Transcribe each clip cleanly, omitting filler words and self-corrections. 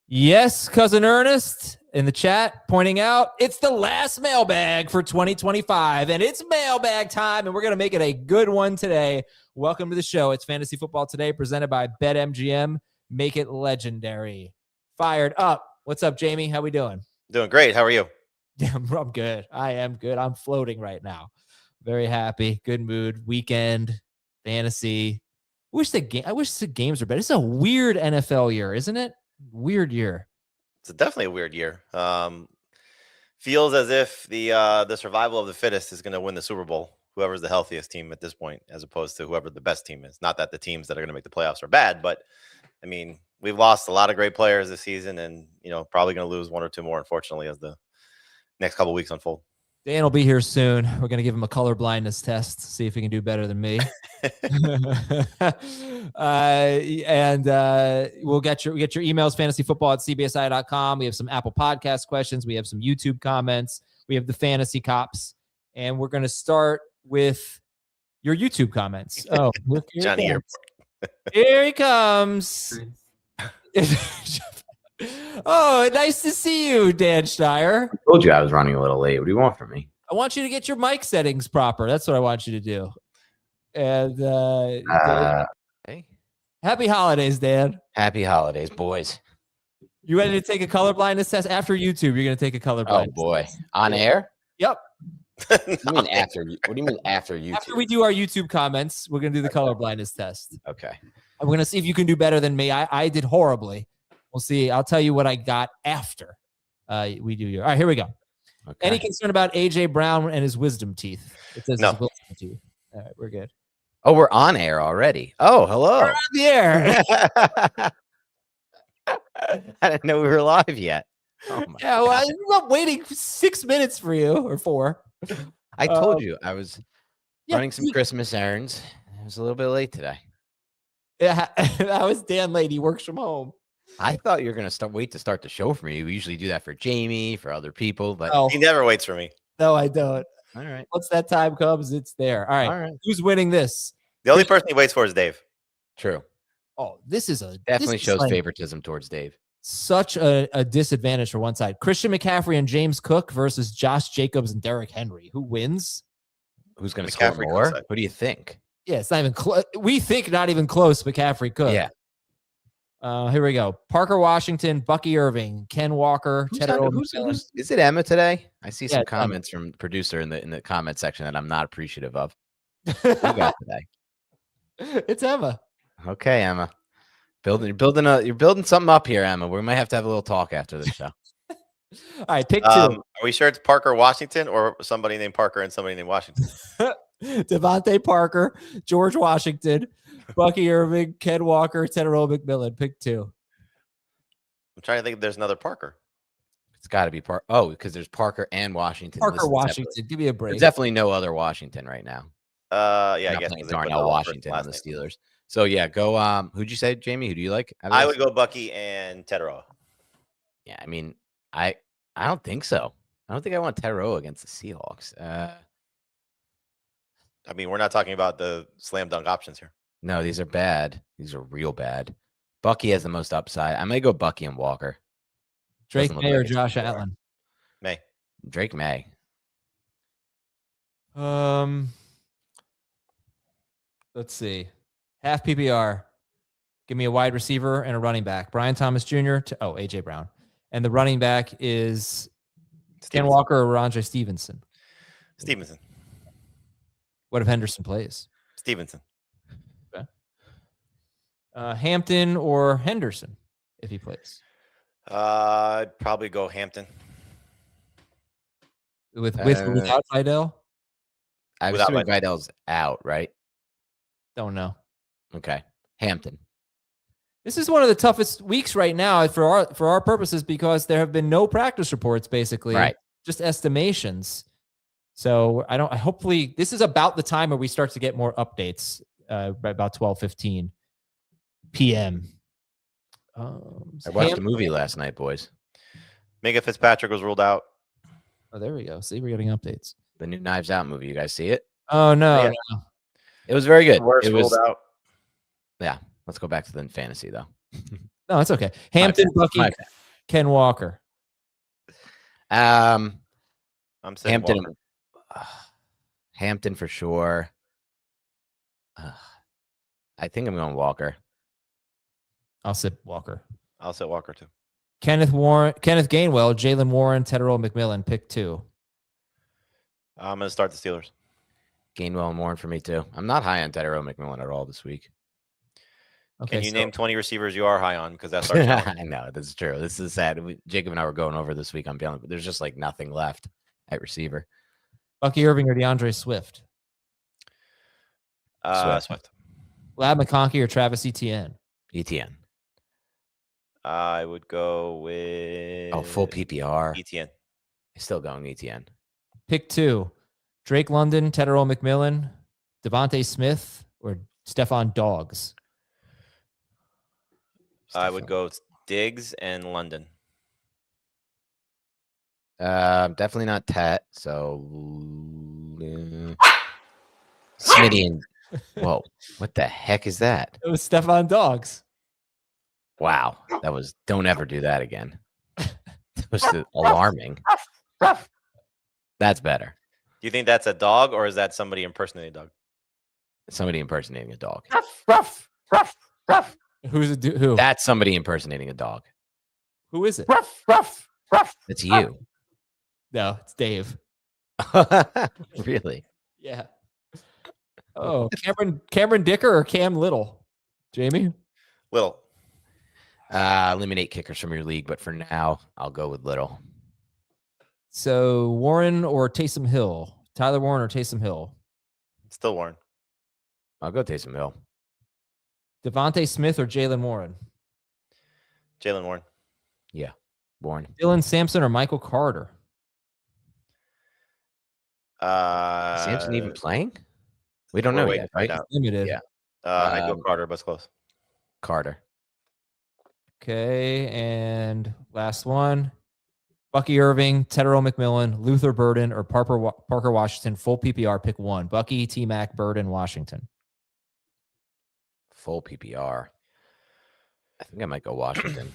Yes, Cousin Ernest in the chat pointing out it's the last mailbag for 2025, and it's mailbag time, and we're going to make it a good one today. Welcome to the show. It's Fantasy Football Today, presented by BetMGM. Make it legendary. Fired up. What's up, Jamie? How we doing? Doing great. How are you? Yeah, I'm good. I am good. I'm floating right now. Very happy. Good mood. Weekend. Fantasy. I wish the games were better. It's a weird NFL year, isn't it? Weird year. It's definitely a weird year. Feels as if the survival of the fittest is going to win the Super Bowl. Whoever's the healthiest team at this point, as opposed to whoever the best team is. Not that the teams that are going to make the playoffs are bad, but I mean, we've lost a lot of great players this season, and probably going to lose one or two more, unfortunately, as the next couple of weeks unfold. Dan will be here soon. We're going to give him a color blindness test, see if he can do better than me. We'll get your emails, fantasyfootball@cbsi.com. We have some Apple Podcast questions. We have some YouTube comments. We have the fantasy cops. And we're going to start with your YouTube comments. Oh, Johnny here. Here he comes. Oh, nice to see you, Dan Steyer. I told you I was running a little late. What do you want from me? I want you to get your mic settings proper. That's what I want you to do. And Hey. Happy holidays, Dan. Happy holidays, boys. You ready to take a color blindness test? After YouTube, you're going to take a color blindness test. On air? Yep. What do you mean after? What do you mean after YouTube? After we do our YouTube comments, we're going to do the color blindness test. Okay. I'm going to see if you can do better than me. I did horribly. We'll see. I'll tell you what I got after we do your. All right, here we go. Okay. Any concern about A.J. Brown and his wisdom teeth? It says no. His wisdom teeth. All right, we're good. Oh, we're on air already. Oh, hello. We're on the air. I didn't know we were live yet. Oh my yeah, well, I'm waiting 6 minutes for you, or 4. I told you I was running some Christmas errands. I was a little bit late today. Yeah, that was Dan late. He works from home. I thought you were going to wait to start the show for me. We usually do that for Jamie, for other people, but he never waits for me. No, I don't. All right. Once that time comes, it's there. All right. Who's winning this? The only person he waits for is Dave. True. Oh, this definitely shows favoritism towards Dave. Such a disadvantage for one side. Christian McCaffrey and James Cook versus Josh Jacobs and Derrick Henry. Who wins? Who's going to score more? What do you think? Yeah, it's not even close. We think not even close. McCaffrey could. Yeah. Here we go. Parker Washington, Bucky Irving, Ken Walker. Is it Emma today? I see some comments from the producer in the comment section that I'm not appreciative of. Who got today? It's Emma. Okay, Emma. You're building something up here, Emma. We might have to have a little talk after the show. All right, pick 2. Are we sure it's Parker Washington or somebody named Parker and somebody named Washington? Devontae Parker, George Washington, Bucky Irving, Ken Walker, Tedero McMillan. Pick 2. I'm trying to think if there's another Parker. It's got to be Parker. Oh, because there's Parker and Washington. Parker Washington. Separately. Give me a break. There's definitely no other Washington right now. Yeah, I guess Darnell Washington on the Steelers. So yeah, go. Who'd you say, Jamie? Who do you like? I would go Bucky and Tedero. Yeah, I mean, I don't think so. I don't think I want Tedero against the Seahawks. I mean, we're not talking about the slam dunk options here. No, these are bad. These are real bad. Bucky has the most upside. I may go Bucky and Walker. Drake May or Josh Allen? May. Drake May. Let's see. Half PPR. Give me a wide receiver and a running back. Brian Thomas Jr. A.J. Brown. And the running back is Ken Walker or Rondre Stevenson? Stevenson. What if Henderson plays? Stevenson. Okay. Hampton or Henderson if he plays? I'd probably go Hampton. Without Vidal? I'm assuming Vidal's out, right? Don't know. Okay. Hampton. This is one of the toughest weeks right now for our purposes because there have been no practice reports, basically. Right. Just estimations. So hopefully this is about the time where we start to get more updates by about 12:15 p.m. I watched a movie last night, boys. Minka Fitzpatrick was ruled out. Oh, there we go. See, we're getting updates. The new Knives Out movie. You guys see it? Oh, no. Yeah. No. It was very good. Worst ruled out. Yeah. Let's go back to the fantasy, though. No, it's okay. Hampton, Bucky. Ken Walker. I'm saying Hampton. Walker. Hampton for sure. I think I'm going Walker. I'll sit Walker. I'll say Walker too. Kenneth Gainwell, Jalen Warren, Tetherell McMillan. Pick 2. I'm going to start the Steelers. Gainwell and Warren for me too. I'm not high on Tetherell McMillan at all this week. Okay, Can you name 20 receivers you are high on? Because that's our challenge. I know, that's true. This is sad. Jacob and I were going over this week. I'm feeling, but there's just like nothing left at receiver. Bucky Irving or DeAndre Swift? Swift. Lab McConkey or Travis Etienne? ETN. I would go with Full PPR. ETN. Still going ETN. Pick 2. Drake London, Tetherell McMillan, Devontae Smith, or Stephon Diggs? I would go Diggs and London. Definitely not Tat. So Smitty and whoa, what the heck is that? It was Stephon Diggs. Wow, that was. Don't ever do that again. That was alarming. That's better. Do you think that's a dog or is that somebody impersonating a dog? Somebody impersonating a dog. Who's it? Who? That's somebody impersonating a dog. Who is it? It's you. No, it's Dave. Really? Yeah. Oh, Cameron Dicker or Cam Little? Jamie? Little. Eliminate kickers from your league, but for now, I'll go with Little. So Warren or Taysom Hill? Tyler Warren or Taysom Hill? Still Warren. I'll go Taysom Hill. Devontae Smith or Jalen Warren? Jalen Warren. Yeah, Warren. Dylan Sampson or Michael Carter? Sampson even playing? We don't know yet, right? Limited. Yeah. I go Carter, but it's close. Carter. Okay, and last one. Bucky Irving, Tetherell McMillan, Luther Burden, or Parker Washington. Full PPR, pick 1. Bucky, T-Mac, Burden, Washington. Full PPR. I think I might go Washington.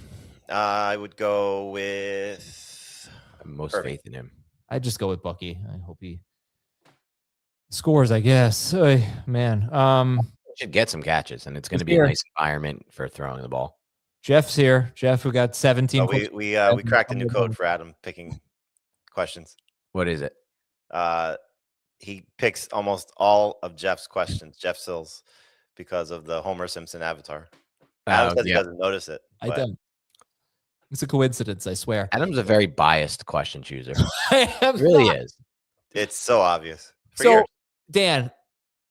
I would go with I have most Irving. faith in him. I'd just go with Bucky. I hope he scores, I guess. Oy, man. Should get some catches, and it's going to be here. a nice environment for throwing the ball. Jeff's here. Jeff, who got 17. we cracked a new code for Adam picking questions. What is it? He picks almost all of Jeff's questions, Jeff Sills, because of the Homer Simpson avatar. Adam says he doesn't notice it. I don't. It's a coincidence, I swear. Adam's a very biased question chooser. I am Really not. is. It's so obvious. For So, years. Dan,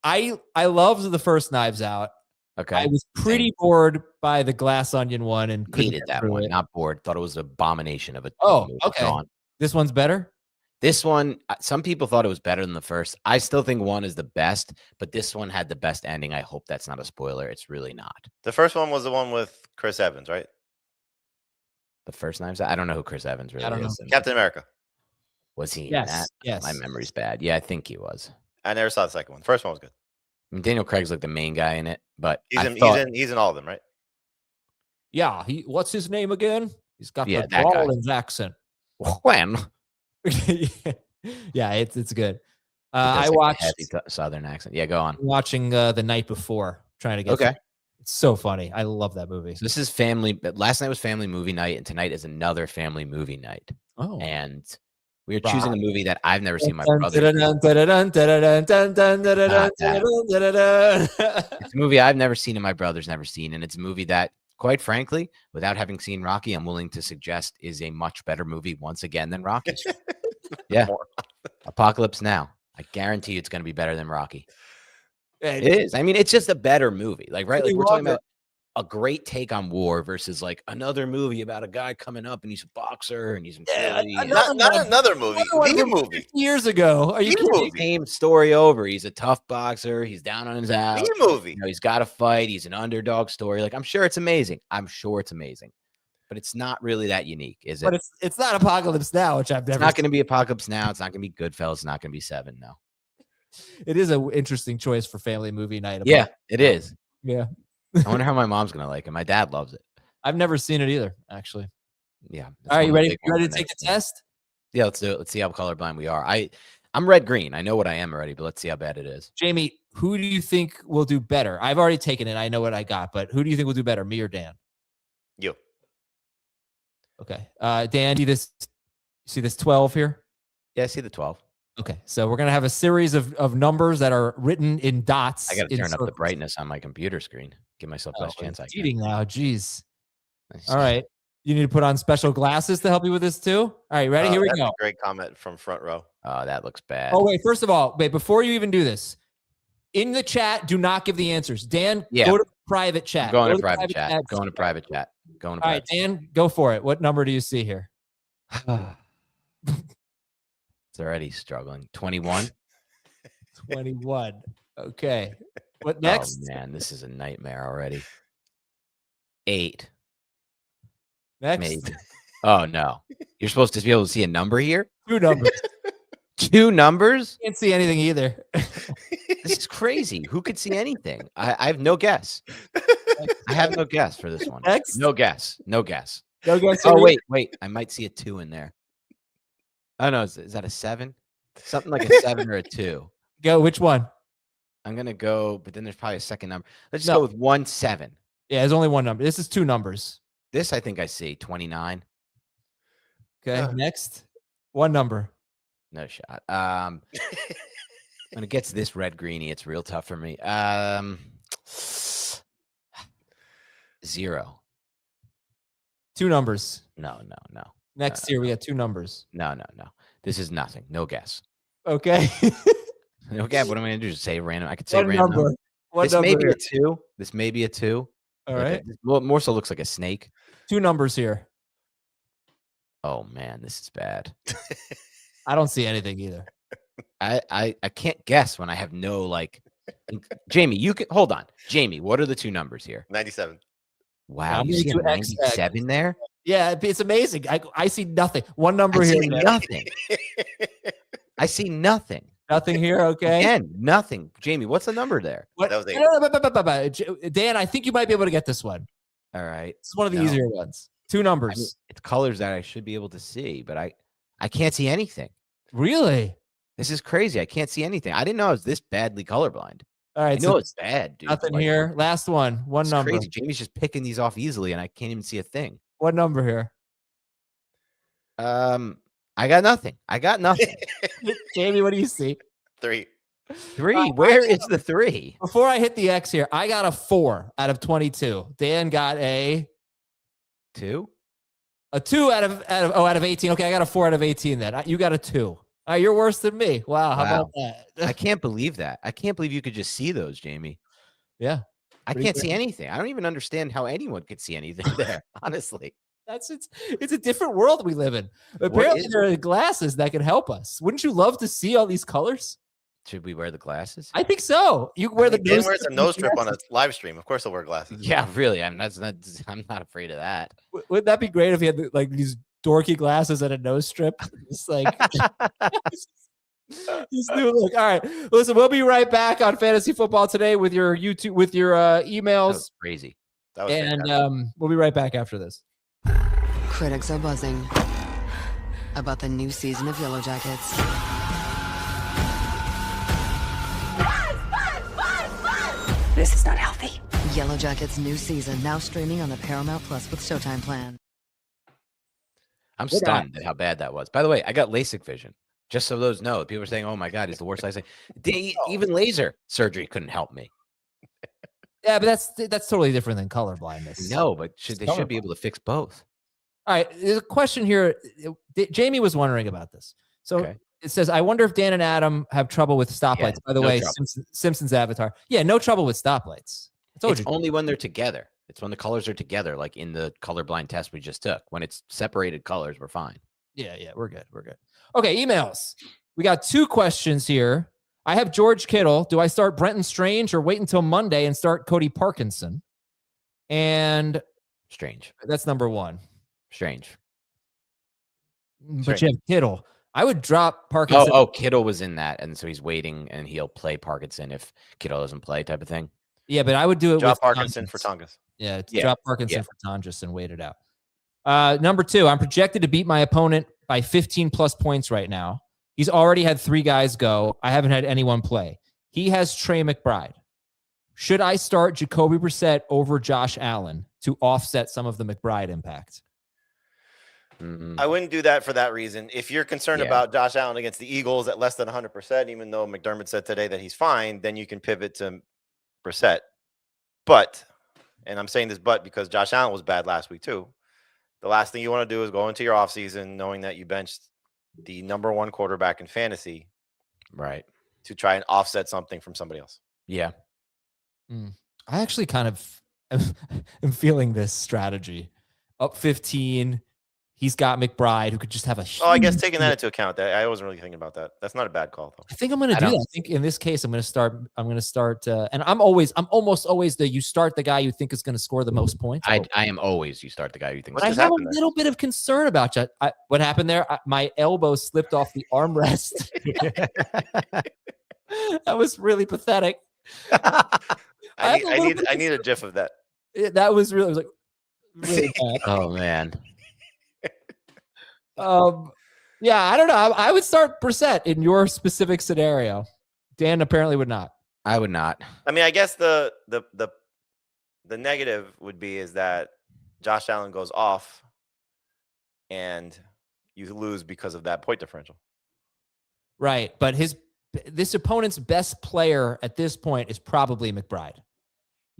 I loved the first Knives Out. Okay. I was pretty bored by the Glass Onion one and couldn't hated get that through one. it. Not bored. Thought it was an abomination of a Oh, movie. okay. Gone. This one's better? This one, some people thought it was better than the first. I still think one is the best, but this one had the best ending. I hope that's not a spoiler. It's really not. The first one was the one with Chris Evans, right? The first Knives Out? I don't know who Chris Evans really I don't know. is. Captain America. Was he in Yes. that? Yes. My memory's bad. Yeah, I think he was. I never saw the second one. First one was good. I mean, Daniel Craig's like the main guy in it, but He's in all of them, right? Yeah. What's his name again? He's got Yeah, the that guy. Rollins accent. when Yeah, it's good. He does, I like, a watched heavy Southern accent. Yeah, go on. watching The Night Before, trying to get Okay. through. It's so funny. I love that movie. So this is family. Last night was family movie night, and tonight is another family movie night. Oh. And we are choosing a movie that I've never seen. My Dun, brother. dun, dun, dun, dun, dun, dun, dun, dun, dun, Not dun, that. dun, dun, dun. It's a movie I've never seen and my brother's never seen. And it's a movie that, quite frankly, without having seen Rocky, I'm willing to suggest is a much better movie once again than Rocky. Yeah. Apocalypse Now. I guarantee you it's going to be better than Rocky. It is. I mean, it's just a better movie. Like, right? Like, we're talking about a great take on war versus like another movie about a guy coming up and he's a boxer and he's in Philly. Not another movie. The movie. 50 years ago. Are you kidding? Same story over. He's a tough boxer. He's down on his ass. The movie. You know, he's got to fight. He's an underdog story. Like, I'm sure it's amazing. But it's not really that unique, is it? But it's not Apocalypse Now, which I've It's never. not going to be Apocalypse Now. It's not going to be Goodfellas. It's not going to be Seven. No. It is an interesting choice for family movie night. Yeah, it is. Yeah. I wonder how my mom's going to like it. My dad loves it. I've never seen it either, actually. Yeah. All right, you ready? You ready to take the test? Yeah, let's do it. Let's see how colorblind we are. I'm red-green. I know what I am already, but let's see how bad it is. Jamie, who do you think will do better? I've already taken it. I know what I got, but who do you think will do better, me or Dan? You. Okay. Dan, see this 12 here? Yeah, I see the 12. Okay. So we're going to have a series of numbers that are written in dots. I got to turn up the brightness on my computer screen. Give myself the best chance I can. Cheating now. Jeez. All right. You need to put on special glasses to help you with this too? All right, ready? Here we go. A great comment from Front Row. Oh, that looks bad. Oh, wait. First of all, before you even do this, in the chat, do not give the answers. Dan, go to private chat. I'm going to private chat. Going to private chat. All right, Dan, go for it. What number do you see here? It's already struggling. 21. 21. Okay. What next? Oh, man, this is a nightmare already. 8. Next. Maybe. Oh, no. You're supposed to be able to see a number here? 2 numbers. 2 numbers? Can't see anything either. This is crazy. Who could see anything? I have no guess. I have no guess for this one. Next. No guess. No guess. No guess. Oh, wait. I might see a 2 in there. Oh, no. Is that a 7? Something like a 7 or a 2. Go. Which one? I'm going to go, but then there's probably a second number. Let's just go with 1, 7. Yeah, there's only one number. This is 2 numbers. This I think I see. 29. Okay. Next. One number. No shot. When it gets this red-greeny, it's real tough for me. 0. 2 numbers. No. Next here, we got 2 numbers. No. This is nothing. No guess. Okay. Okay, what am I going to do? Just say random? I could say One random number. This may be a 2. This may be a 2. All right. More so looks like a snake. 2 numbers here. Oh, man, this is bad. I don't see anything either. I can't guess when I have no, like... Jamie, you can... Hold on. Jamie, what are the 2 numbers here? 97. Wow, you see a 97 there? Yeah, it's amazing. I see nothing. One number I here. See nothing. I see nothing. Nothing here, okay? Again, nothing. Jamie, what's the number there? What? That was 8. Dan, I think you might be able to get this one. All right. It's one of the easier ones. 2 numbers. I mean, it's colors that I should be able to see, but I can't see anything. Really? This is crazy. I can't see anything. I didn't know I was this badly colorblind. All right. I know it's bad, dude. Nothing here. Last one. One number. Crazy. Jamie's just picking these off easily, and I can't even see a thing. What number here? I got nothing. Jamie, what do you see? 3. 3. Where is the 3? Before I hit the X here, I got a 4 out of 22. Dan got a 2. A 2 out of 18. Okay, I got a 4 out of 18 then. You got a 2. You're worse than me. Wow, how about that? I can't believe that. I can't believe you could just see those, Jamie. Yeah. I can't see anything. I don't even understand how anyone could see anything there, honestly. It's a different world we live in. Apparently there are glasses that can help us. Wouldn't you love to see all these colors? Should we wear the glasses? I think so. You wear the Dan wears a nose strip on a live stream. Of course he'll wear glasses. Yeah, really. I'm not afraid of that. Wouldn't that be great if he had like these dorky glasses and a nose strip? Just like this new look. All right. Listen, we'll be right back on Fantasy Football Today with your YouTube, with your emails. That was crazy. That was fantastic. We'll be right back after this. Critics are buzzing about the new season of Yellow Jackets. This is not healthy. Yellow Jackets' new season now streaming on the Paramount Plus with Showtime plan. I'm stunned at how bad that was. By the way, I got LASIK vision. Just so those know, people are saying, "Oh my God, he's the worst." I say, even laser surgery couldn't help me. Yeah, but that's totally different than color blindness. No, but they should be able to fix both. All right, there's a question here. Jamie was wondering about this. So it says, I wonder if Dan and Adam have trouble with stoplights. Yeah, by the way, Simpsons avatar. Yeah, no trouble with stoplights. It's only when they're together. It's when the colors are together, like in the colorblind test we just took. When it's separated colors, we're fine. Yeah, we're good. Okay, emails. We got 2 questions here. I have George Kittle. Do I start Brenton Strange or wait until Monday and start Cody Parkinson? And Strange. That's number 1. Strange. But you have Kittle. I would drop Parkinson. Oh, Kittle was in that, and so he's waiting, and he'll play Parkinson if Kittle doesn't play, type of thing. Yeah, but I would do it drop with Parkinson for Tongas. Yeah, drop Parkinson for Tongas and wait it out. Number 2, I'm projected to beat my opponent by 15 plus points right now. He's already had 3 guys go. I haven't had anyone play. He has Trey McBride. Should I start Jacoby Brissett over Josh Allen to offset some of the McBride impact? I wouldn't do that for that reason. If you're concerned about Josh Allen against the Eagles at less than 100%, even though McDermott said today that he's fine, then you can pivot to Brissett. But, and I'm saying this but because Josh Allen was bad last week too, the last thing you want to do is go into your offseason knowing that you benched the number 1 quarterback in fantasy, right, to try and offset something from somebody else. Yeah. I actually kind of am feeling this strategy. Up 15, he's got McBride, who could just have a I guess taking that into account, that I wasn't really thinking about that. That's not a bad call, though. I think I'm going to do that. I think in this case, I'm going to start, and I'm almost always you start the guy you think is going to score the most points. I am always you start the guy you think. But I have a little bit of concern about you. What happened there? My elbow slipped off the armrest. That was really pathetic. I need a gif of that. That was really, really bad. Oh man. Yeah, I don't know. I would start Brissett in your specific scenario. Dan apparently would not. I would not. I mean, I guess the negative would be is that Josh Allen goes off and you lose because of that point differential. Right, but this opponent's best player at this point is probably McBride.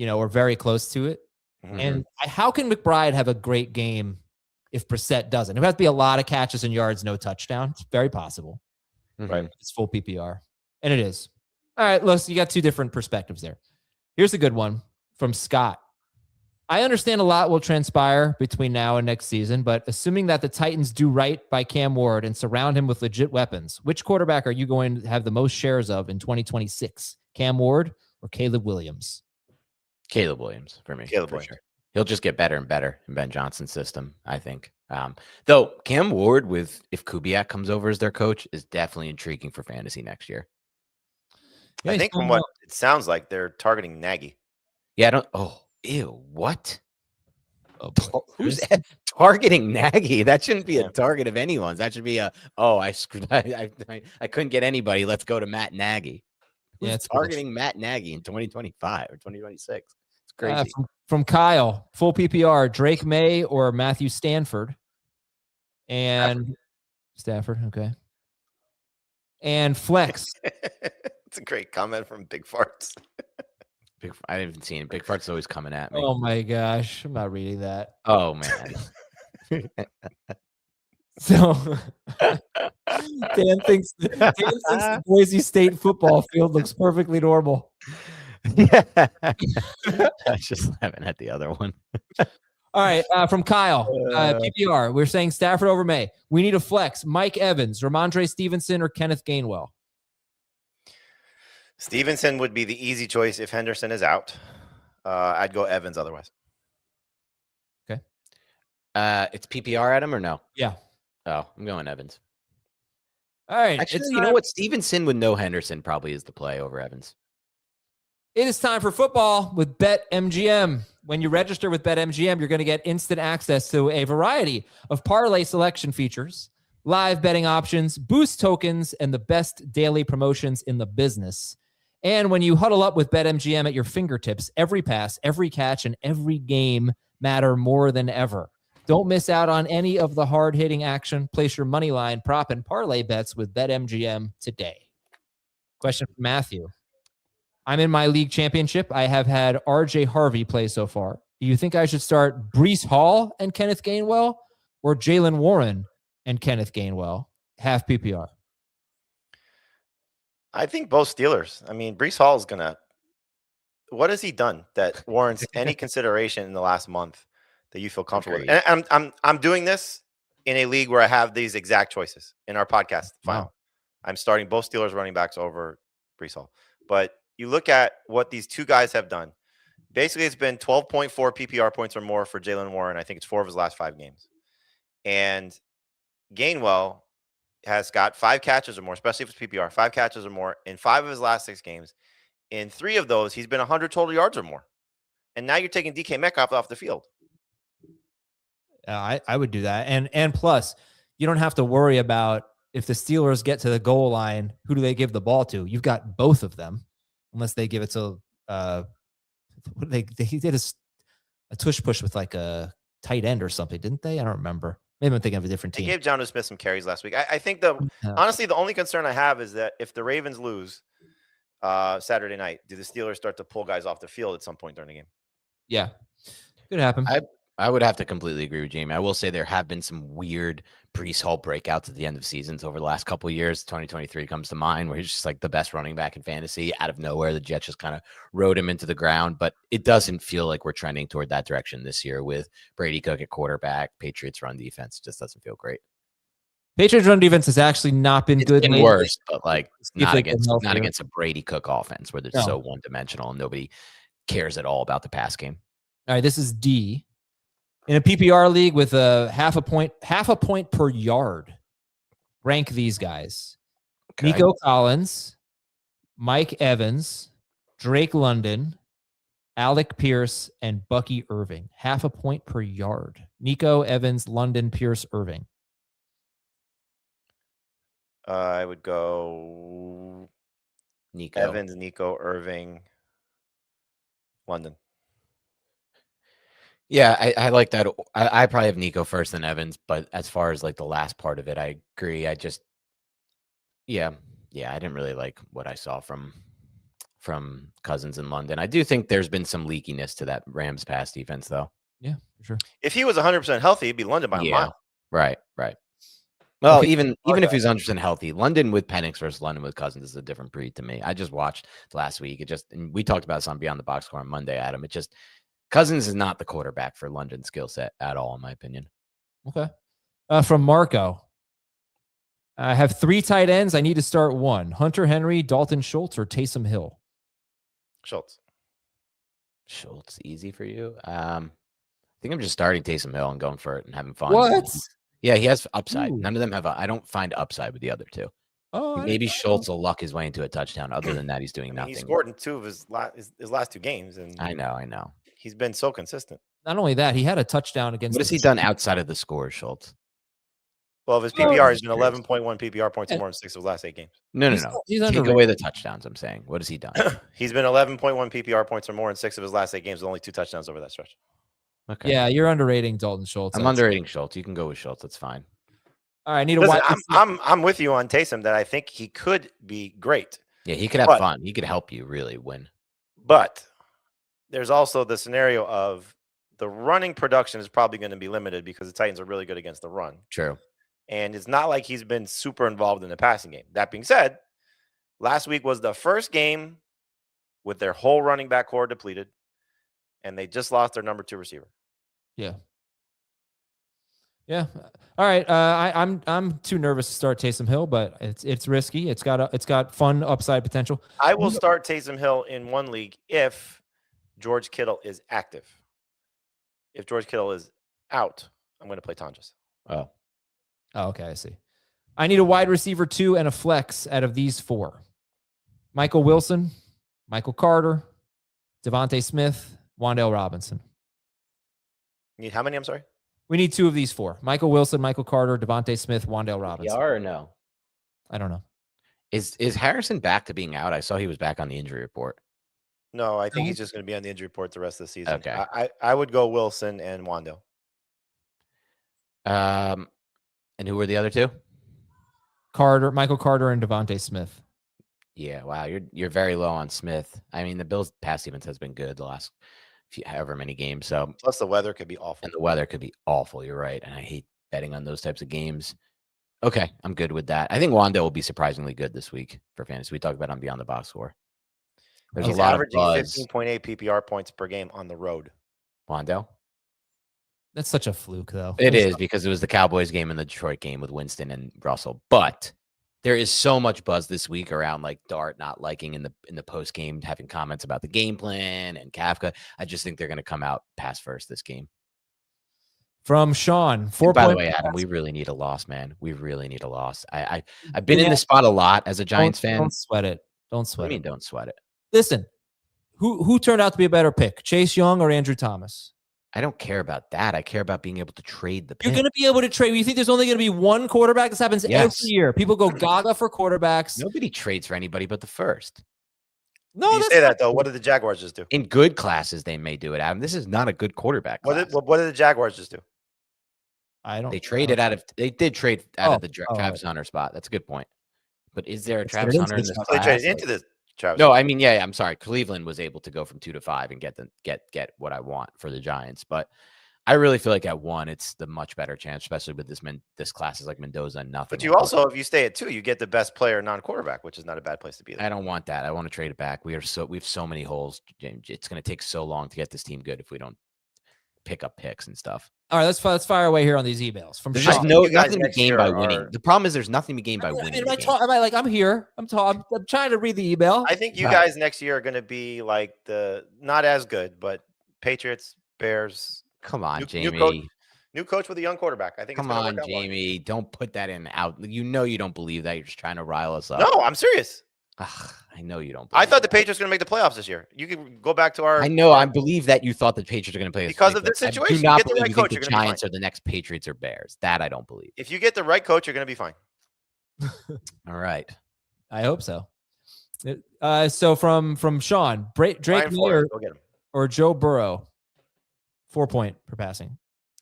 Or very close to it. Mm-hmm. And how can McBride have a great game if Brissett doesn't? It has to be a lot of catches and yards, no touchdown. It's very possible. Mm-hmm. Right? It's full PPR. And it is. All right, listen, you got 2 different perspectives there. Here's a good one from Scott. I understand a lot will transpire between now and next season, but assuming that the Titans do right by Cam Ward and surround him with legit weapons, which quarterback are you going to have the most shares of in 2026? Cam Ward or Caleb Williams? Caleb Williams for me. Caleb for Williams. Sure. He'll just get better and better in Ben Johnson's system, I think. Though Cam Ward, if Kubiak comes over as their coach, is definitely intriguing for fantasy next year. Yeah, I think from what it sounds like, they're targeting Nagy. Yeah, I don't. Oh, ew, what? Who's targeting Nagy? That shouldn't be a target of anyone's. That should be I couldn't get anybody. Let's go to Matt Nagy. Who's targeting Matt Nagy in 2025 or 2026? It's crazy. From Kyle, full PPR, Drake May or Matthew Stanford. And Stafford, okay. And flex. It's a great comment from Big Farts. I haven't seen it. Big Fart's always coming at me. Oh my gosh, I'm not reading that. Oh man. So Dan thinks the Boise State football field looks perfectly normal. Yeah. I was just laughing at the other one. All right, from Kyle, PPR, we're saying Stafford over May. We need a flex. Mike Evans, Ramondre Stevenson, or Kenneth Gainwell? Stevenson would be the easy choice if Henderson is out. I'd go Evans otherwise. Okay. It's PPR at him or no? Yeah. Oh, I'm going Evans. All right. Actually, you know what? Stevenson with no Henderson probably is the play over Evans. It is time for football with BetMGM. When you register with BetMGM, you're going to get instant access to a variety of parlay selection features, live betting options, boost tokens, and the best daily promotions in the business. And when you huddle up with BetMGM at your fingertips, every pass, every catch, and every game matter more than ever. Don't miss out on any of the hard-hitting action. Place your money line, prop, and parlay bets with BetMGM today. Question from Matthew. I'm in my league championship. I have had RJ Harvey play so far. Do you think I should start Breece Hall and Kenneth Gainwell or Jalen Warren and Kenneth Gainwell? Half PPR. I think both Steelers. I mean, Breece Hall is going to – what has he done that warrants any consideration in the last month that you feel comfortable with? And I'm doing this in a league where I have these exact choices in our podcast final. Wow. I'm starting both Steelers running backs over Breece Hall. But you look at what these two guys have done. Basically, it's been 12.4 PPR points or more for Jalen Warren. I think it's 4 of his last 5 games. And Gainwell has got 5 catches or more, especially if it's PPR, 5 catches or more in 5 of his last 6 games. In 3 of those, he's been 100 total yards or more. And now you're taking DK Metcalf off the field. I would do that. And plus, you don't have to worry about if the Steelers get to the goal line, who do they give the ball to? You've got both of them, unless they give it to they did a tush push with like a tight end or something, didn't they? I don't remember. Maybe I'm thinking of a different team. They gave Jonnu Smith some carries last week. I think Yeah. honestly, the only concern I have is that if the Ravens lose Saturday night, do the Steelers start to pull guys off the field at some point during the game? Yeah, could happen. I would have to completely agree with Jamie. I will say there have been some weird Breece Hall breakouts at the end of seasons over the last couple of years. 2023 comes to mind, where he's just like the best running back in fantasy. Out of nowhere, the Jets just kind of rode him into the ground. But it doesn't feel like we're trending toward that direction this year with Brady Cook at quarterback. Patriots run defense just doesn't feel great. Patriots run defense has actually not been good. It's been worse, but like not against healthier. a Brady Cook offense where they're so one dimensional and nobody cares at all about the pass game. All right, this is D. In a PPR league with a half a point per yard, rank these guys. Okay. Nico Collins, Mike Evans, Drake London, Alec Pierce, and Bucky Irving. Half a point per yard. Nico, Evans, London, Pierce, Irving. I would go Nico. Evans, Nico, Irving, London. Yeah, I like that. I probably have Nico first than Evans, but as far as like the last part of it, I agree. I just, I didn't really like what I saw from Cousins in London. I do think there's been some leakiness to that Rams pass defense, though. Yeah, for sure. If he was 100% healthy, he'd be London by a mile. Right. Well, okay. even if he's 100% healthy, London with Penix versus London with Cousins is a different breed to me. I just watched last week. And we talked about this on Beyond the Box Score on Monday, Adam. Cousins is not the quarterback for London's skill set at all, in my opinion. Okay. From Marco. I have 3 tight ends. I need to start one. Hunter Henry, Dalton Schultz, or Taysom Hill? Schultz, easy for you. I think I'm just starting Taysom Hill and going for it and having fun. What? Yeah, he has upside. Ooh. None of them have I don't find upside with the other two. Oh, maybe Schultz will luck his way into a touchdown. Other than that, he's doing nothing. He scored in 2 of his last 2 games. And I know. He's been so consistent. Not only that, he had a touchdown against. What has he done outside of the score, Schultz? Well, his PPR has been 11.1 PPR points or more in 6 of the last 8 games. No. He's Take away the touchdowns, I'm saying. What has he done? He's been 11.1 PPR points or more in 6 of his last 8 games with only 2 touchdowns over that stretch. Okay. Yeah, you're underrating Dalton Schultz. I'm underrating Schultz. You can go with Schultz. That's fine. All right, I need a wide. I'm with you on Taysom that I think he could be great. Yeah, he could have fun. He could help you really win. But there's also the scenario of the running production is probably going to be limited because the Titans are really good against the run. True. And it's not like he's been super involved in the passing game. That being said, last week was the first game with their whole running back core depleted, and they just lost their number 2 receiver. Yeah. All right. I'm too nervous to start Taysom Hill, but it's risky. It's got fun upside potential. I will start Taysom Hill in one league if George Kittle is active. If George Kittle is out, I'm going to play Tonjes. Oh, okay. I see. I need a wide receiver 2 and a flex out of these 4. Michael Wilson, Michael Carter, Devontae Smith, Wan'Dale Robinson. You need how many? I'm sorry. We need 2 of these 4. Michael Wilson, Michael Carter, Devontae Smith, Wan'Dale Robinson. or no? I don't know. Is Harrison back to being out? I saw he was back on the injury report. No, I think he's just going to be on the injury report the rest of the season. Okay. I would go Wilson and Wan'Dale. And who were the other 2? Michael Carter, and Devontae Smith. Yeah, wow, you're very low on Smith. I mean, the Bills' pass defense has been good the last however many games. So plus the weather could be awful. And the weather could be awful. You're right, and I hate betting on those types of games. Okay, I'm good with that. I think Wan'Dale will be surprisingly good this week for fantasy. We talked about on Beyond the Box Score. There's He's a lot of averaging buzz. 15.8 PPR points per game on the road. Wan'Dale? That's such a fluke, though. It is because it was the Cowboys game and the Detroit game with Winston and Russell. But there is so much buzz this week around like Dart not liking in the post game, having comments about the game plan and Kafka. I just think they're going to come out pass first this game. From Sean, 4. By the way, Adam, we really need a loss, man. We really need a loss. I've been in this spot a lot as a Giants fan. Don't sweat it. Don't sweat it. Don't sweat it. Listen, who turned out to be a better pick, Chase Young or Andrew Thomas? I don't care about that. I care about being able to trade the pick. You're going to be able to trade. You think there's only going to be one quarterback? This happens every year. People go gaga for quarterbacks. Nobody trades for anybody but the first. No, you say that though. What did the Jaguars just do? In good classes, they may do it, Adam. This is not a good quarterback class. What did the Jaguars just do? They traded out of. They did trade out of the Travis Hunter spot. That's a good point. But is there a Travis Hunter in this class? They traded into this. Travis no, I mean, yeah, I'm sorry. Cleveland was able to go from 2 to 5 and get what I want for the Giants, but I really feel like at 1, it's the much better chance, especially with this class is like Mendoza and nothing. But you also, if you stay at 2, you get the best player non-quarterback, which is not a bad place to be. I don't want that. I want to trade it back. We have so many holes. It's going to take so long to get this team good if we don't pick up picks and stuff. All right, let's fire away here on these emails. There's just nothing to be gained by winning. The problem is there's nothing to be gained by winning. I'm here. I'm trying to read the email. I think you guys next year are going to be like not as good, but Patriots, Bears. Come on, Jamie. New coach with a young quarterback. I think. Come on, Jamie. Don't put that in out. You know you don't believe that. You're just trying to rile us up. No, I'm serious. I know you don't. I thought the Patriots were going to make the playoffs this year. You can go back to our. I know. I believe that you thought the Patriots are going to play because of this situation. I do not believe you think the Giants are the next Patriots or Bears. That I don't believe. If you get the right coach, you're going to be fine. All right. I hope so. So from Sean, Drake May or Joe Burrow, 4 point per passing.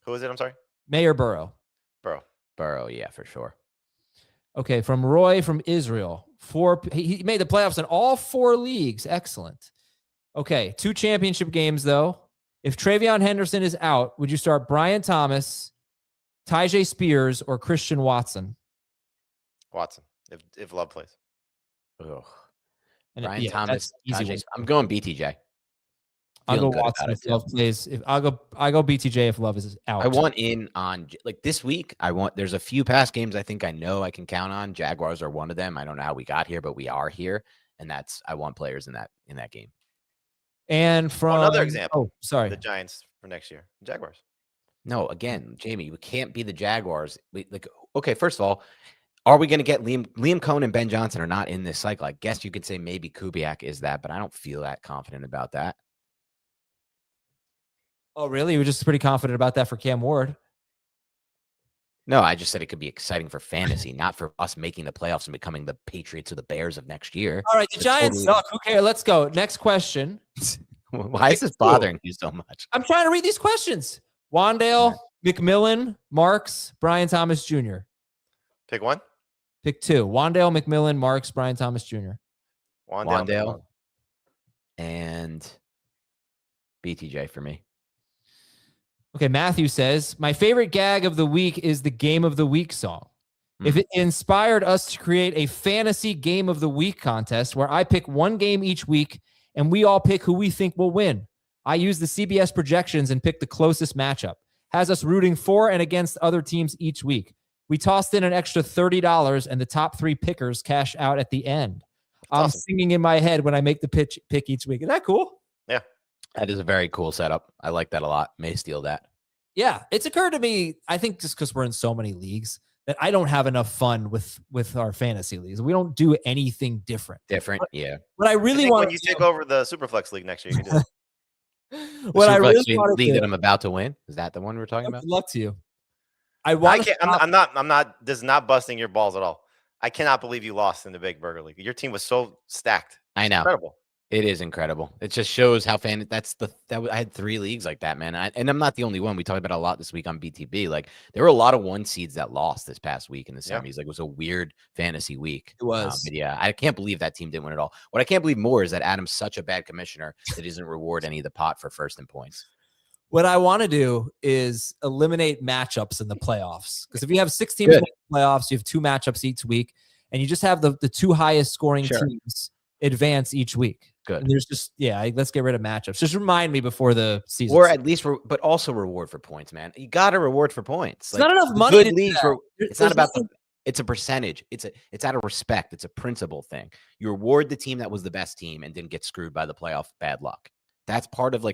Who is it? I'm sorry. May or Burrow? Burrow, yeah, for sure. Okay, from Roy from Israel. He made the playoffs in all 4 leagues. Excellent. Okay, 2 championship games, though. If Travion Henderson is out, would you start Brian Thomas, Tyjae Spears, or Christian Watson? Watson, if Love plays. Ugh. Brian Thomas, Tyjae, I'm going BTJ. I'll go Watson if Love plays. I go BTJ if Love is out. I want in on like this week. There's a few past games I think I know I can count on. Jaguars are one of them. I don't know how we got here, but we are here, and I want players in that game. And from another example, the Giants for next year, Jaguars. No, again, Jamie, we can't be the Jaguars. Okay, first of all, are we going to get Liam Cohen and Ben Johnson are not in this cycle? I guess you could say maybe Kubiak is that, but I don't feel that confident about that. Oh, really? You were just pretty confident about that for Cam Ward? No, I just said it could be exciting for fantasy, not for us making the playoffs and becoming the Patriots or the Bears of next year. All right, the Giants suck. Who cares? Let's go. Next question. Why is this bothering you so much? I'm trying to read these questions. Wandale, McMillan, Marks, Brian Thomas Jr. Pick 1. Pick 2. Wandale, McMillan, Marks, Brian Thomas Jr. Wandale and BTJ for me. Okay, Matthew says, my favorite gag of the week is the Game of the Week song. If it inspired us to create a fantasy Game of the Week contest where I pick one game each week and we all pick who we think will win. I use the CBS projections and pick the closest matchup. Has us rooting for and against other teams each week. We tossed in an extra $30 and the top 3 pickers cash out at the end. I'm singing in my head when I make the pick each week. Is that cool? Yeah. That is a very cool setup. I like that a lot. May steal that. Yeah, it's occurred to me, I think just because we're in so many leagues, that I don't have enough fun with our fantasy leagues. We don't do anything different. Yeah. But I really want when you take over the Superflex League next year, you can do that. What I really want league that I'm about to win. Is that the one we're talking about? Good luck to you. I'm not. This is not busting your balls at all. I cannot believe you lost in the Big Burger League. Your team was so stacked. I know. Incredible. It is incredible. It just shows how I had 3 leagues like that, man. And I'm not the only one. We talked about it a lot this week on BTB. Like there were a lot of 1 seeds that lost this past week in the semis. Like it was a weird fantasy week. It was. But yeah, I can't believe that team didn't win at all. What I can't believe more is that Adam's such a bad commissioner that he doesn't reward any of the pot for first in points. What I want to do is eliminate matchups in the playoffs. Because if you have 6 teams in the playoffs, you have 2 matchups each week, and you just have the 2 highest scoring teams advance each week. Good. And there's just let's get rid of matchups. Just remind me before the season, or at least, but also reward for points, man. You got to reward for points. It's not enough money. Good leagues. It's not about it's a percentage. It's out of respect. It's a principle thing. You reward the team that was the best team and didn't get screwed by the playoff bad luck. That's part of my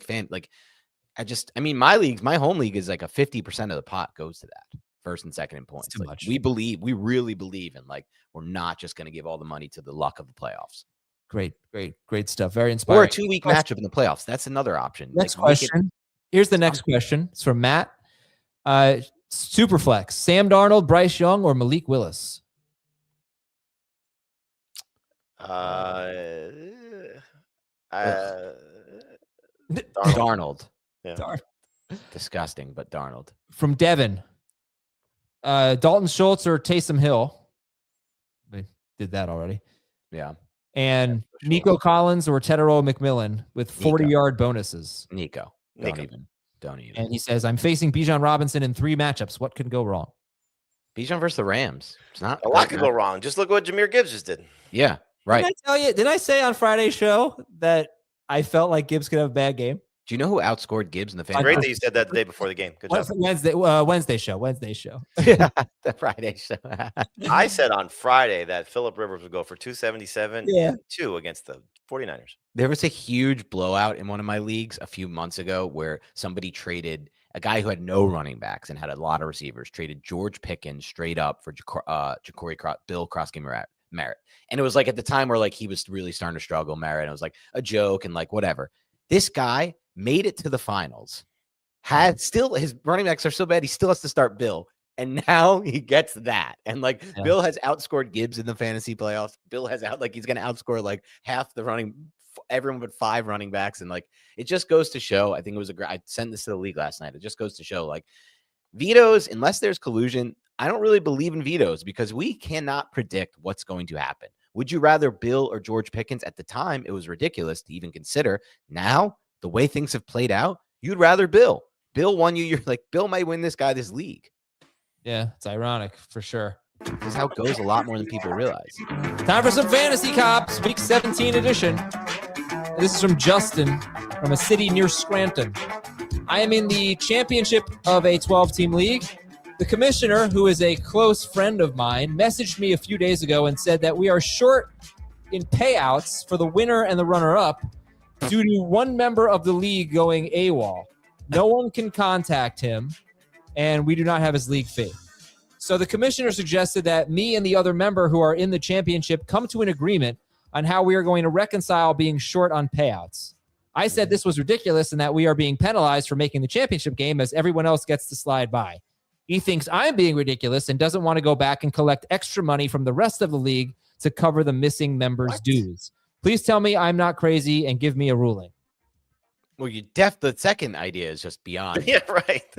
home league is like a 50% of the pot goes to that. First and second in points. Too much. We really believe in we're not just going to give all the money to the luck of the playoffs. Great stuff. Very inspiring. Or a 2-week matchup in the playoffs. That's another option. Next question. Here's the next question. It's from Matt. Superflex, Sam Darnold, Bryce Young, or Malik Willis? Darnold. Yeah. Disgusting, but Darnold. From Devin. Dalton Schultz or Taysom Hill? We did that already. Yeah. And Nico Collins or Tedero McMillan with 40-yard bonuses. Nico. Don't even. And he says, I'm facing Bijan Robinson in 3 matchups. What could go wrong? Bijan versus the Rams. It's not a lot could go wrong. Just look what Jahmyr Gibbs just did. Yeah, right. Did I say on Friday's show that I felt like Gibbs could have a bad game? Do you know who outscored Gibbs in the fantasy? Great that you said that the day before the game. Good job. Wednesday show. Yeah, the Friday show. I said on Friday that Phillip Rivers would go for 277 and 2 against the 49ers. There was a huge blowout in one of my leagues a few months ago where somebody traded a guy who had no running backs and had a lot of receivers, traded George Pickens straight up for Bill Krosky Merritt. And it was like at the time where like he was really starting to struggle, Merritt. And it was like a joke and like whatever. This guy made it to the finals. His running backs are so bad, he still has to start Bill. And now he gets that. And like Bill has outscored Gibbs in the fantasy playoffs. Bill has he's going to outscore like half the everyone but 5 running backs. And like, it just goes to show, I think it was I sent this to the league last night. It just goes to show like vetoes, unless there's collusion, I don't really believe in vetoes because we cannot predict what's going to happen. Would you rather Bill or George Pickens? At the time, it was ridiculous to even consider. Now, the way things have played out, you'd rather Bill. Bill won you. You're like, Bill might win this league. Yeah, it's ironic for sure. This is how it goes a lot more than people realize. Time for some Fantasy Cops, Week 17 edition. This is from Justin from a city near Scranton. I am in the championship of a 12-team league. The commissioner, who is a close friend of mine, messaged me a few days ago and said that we are short in payouts for the winner and the runner-up due to one member of the league going AWOL. No one can contact him, and we do not have his league fee. So the commissioner suggested that me and the other member who are in the championship come to an agreement on how we are going to reconcile being short on payouts. I said this was ridiculous and that we are being penalized for making the championship game as everyone else gets to slide by. He thinks I'm being ridiculous and doesn't want to go back and collect extra money from the rest of the league to cover the missing members' dues. Please tell me I'm not crazy and give me a ruling. Well, the second idea is just beyond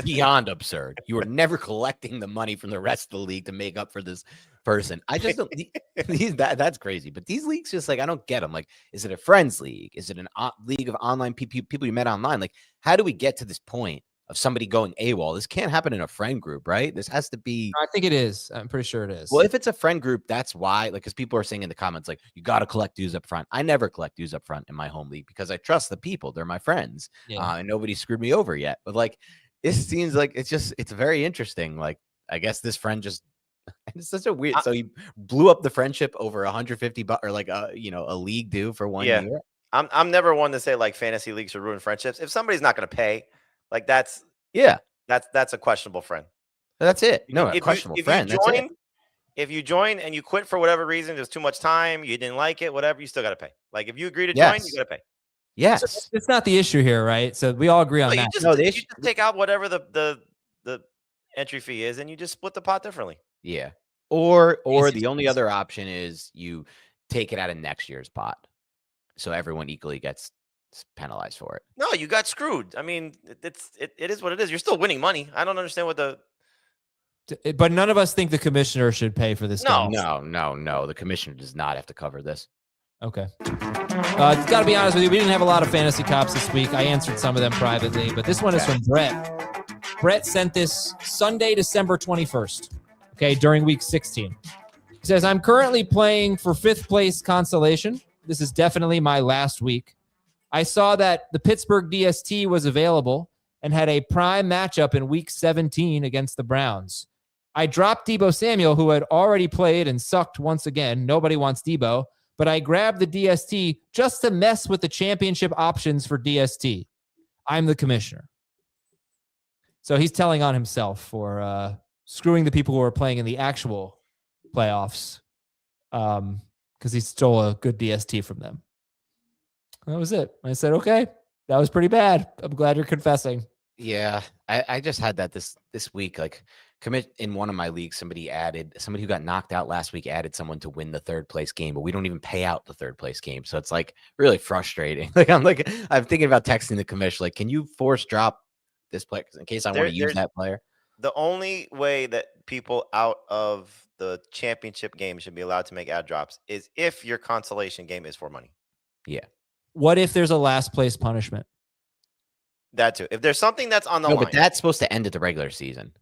beyond absurd. You are never collecting the money from the rest of the league to make up for this person. I just don't that's crazy. But these leagues just like I don't get them. Like, is it a friends league? Is it a league of online people you met online? Like, how do we get to this point of somebody going AWOL? This can't happen in a friend group, right? This has to be. I think it is. I'm pretty sure it is. Well, if it's a friend group, that's why. Like, because people are saying in the comments, like, you got to collect dues up front. I never collect dues up front in my home league because I trust the people. They're my friends, and nobody screwed me over yet. But like, it seems like it's very interesting. Like, I guess this friend just. It's such a weird. So he blew up the friendship over $150 or like a league due for 1 year. I'm never one to say like fantasy leagues should ruin friendships. If somebody's not going to pay, like that's a questionable friend. That's it. No, a questionable friend. If you join and you quit for whatever reason, there's too much time, you didn't like it, whatever, you still got to pay. Like if you agree to join, you got to pay. Yes, so it's not the issue here, right? So we all agree on that. You just take out whatever the entry fee is, and you just split the pot differently. Yeah. Or the only other option is you take it out of next year's pot, so everyone equally gets penalized for it. No, you got screwed. I mean, it is what it is. You're still winning money. I don't understand what But none of us think the commissioner should pay for this. No. The commissioner does not have to cover this. Okay. Got to be honest with you, we didn't have a lot of fantasy cops this week. I answered some of them privately, but this one is from Brett. Brett sent this Sunday, December 21st. Okay, during week 16. He says, I'm currently playing for 5th place consolation. This is definitely my last week. I saw that the Pittsburgh DST was available and had a prime matchup in week 17 against the Browns. I dropped Deebo Samuel, who had already played and sucked once again. Nobody wants Deebo, but I grabbed the DST just to mess with the championship options for DST. I'm the commissioner. So he's telling on himself for screwing the people who are playing in the actual playoffs because he stole a good DST from them. That was it. I said, okay, that was pretty bad. I'm glad you're confessing. Yeah, I just had that this week. Like, commit in one of my leagues, somebody who got knocked out last week added someone to win the third place game, but we don't even pay out the third place game. So it's like really frustrating. I'm thinking about texting the commission, like, can you force drop this player in case I want to use that player? The only way that people out of the championship game should be allowed to make ad drops is if your consolation game is for money. Yeah. What if there's a last place punishment? That too. If there's something that's on the line. But that's supposed to end at the regular season.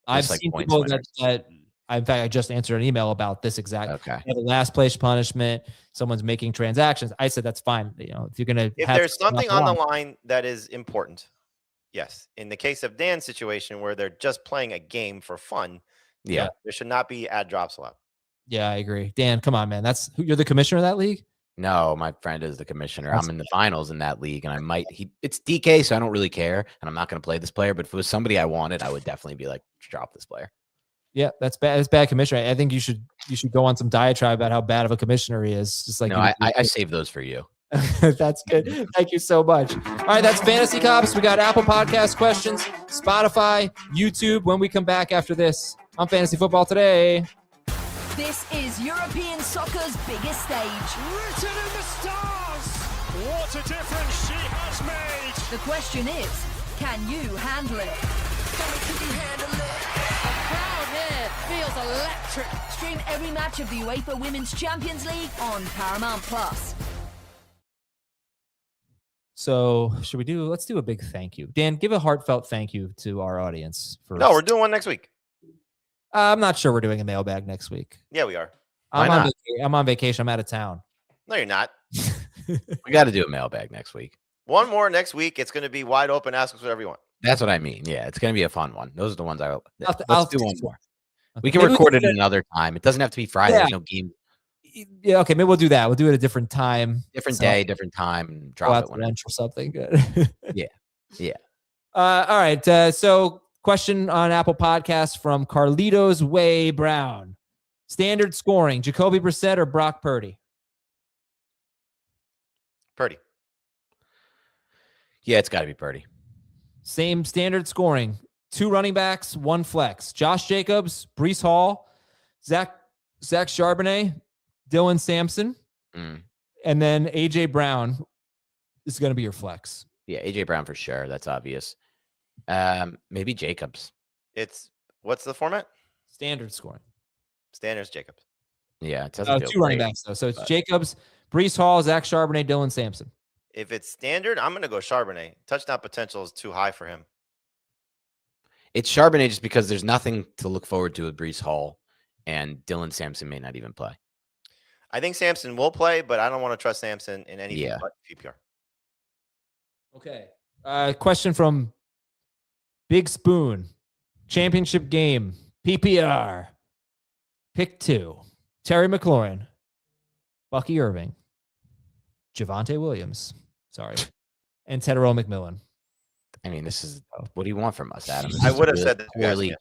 I've seen people that in fact, I just answered an email about this exact. Okay. The last place punishment. Someone's making transactions. I said that's fine. You know, if you're gonna, if there's something on the line that is important, yes. In the case of Dan's situation, where they're just playing a game for fun, yeah, there should not be ad drops allowed. Yeah, I agree. Dan, come on, man. You're the commissioner of that league. No, my friend is the commissioner. I'm in the finals in that league, and it's DK, so I don't really care, and I'm not going to play this player. But if it was somebody I wanted, I would definitely be like, drop this player. Yeah, that's bad. That's bad commissioner. I think you should go on some diatribe about how bad of a commissioner he is. Just like, no, I save those for you. That's good. Thank you so much. All right, that's Fantasy Cops. We got Apple Podcast questions, Spotify, YouTube. When we come back after this on Fantasy Football Today. This is European soccer's biggest stage. Written in the stars. What a difference she has made. The question is, can you handle it? Can you handle it? The crowd here feels electric. Stream every match of the UEFA Women's Champions League on Paramount Plus. So let's do a big thank you. Dan, give a heartfelt thank you to our audience. No, we're doing one next week. I'm not sure we're doing a mailbag next week. Yeah, we are. I'm on vacation. I'm out of town. No, you're not. We got to do a mailbag next week. One more next week. It's going to be wide open. Ask us whatever you want. That's what I mean. Yeah, it's going to be a fun one. Those are the ones I'll do one more. Okay. We can record it another time. It doesn't have to be Friday. Yeah. There's no game. Yeah, okay, maybe we'll do that. We'll do it at a different time. Different day, different time. And drop it lunch or something. Good. Yeah. All right. So question on Apple Podcasts from Carlitos Way Brown. Standard scoring, Jacoby Brissett or Brock Purdy? Purdy. Yeah, it's got to be Purdy. Same standard scoring. 2 running backs, 1 flex. Josh Jacobs, Breece Hall, Zach Charbonnet, Dylan Sampson, and then AJ Brown is going to be your flex. Yeah, AJ Brown for sure. That's obvious. Maybe Jacobs. What's the format? Standard scoring. Standard's Jacobs. Yeah, it doesn't 2 running backs though. So it's Jacobs, Breece Hall, Zach Charbonnet, Dylan Sampson. If it's standard, I'm going to go Charbonnet. Touchdown potential is too high for him. It's Charbonnet just because there's nothing to look forward to with Breece Hall, and Dylan Sampson may not even play. I think Sampson will play, but I don't want to trust Sampson in anything but PPR. Okay. Question from Big Spoon. Championship game, PPR. Pick 2. Terry McLaurin, Bucky Irving, Javonte Williams. Sorry. And Tedero McMillan. I mean, this is what do you want from us, Adam? I would have said that.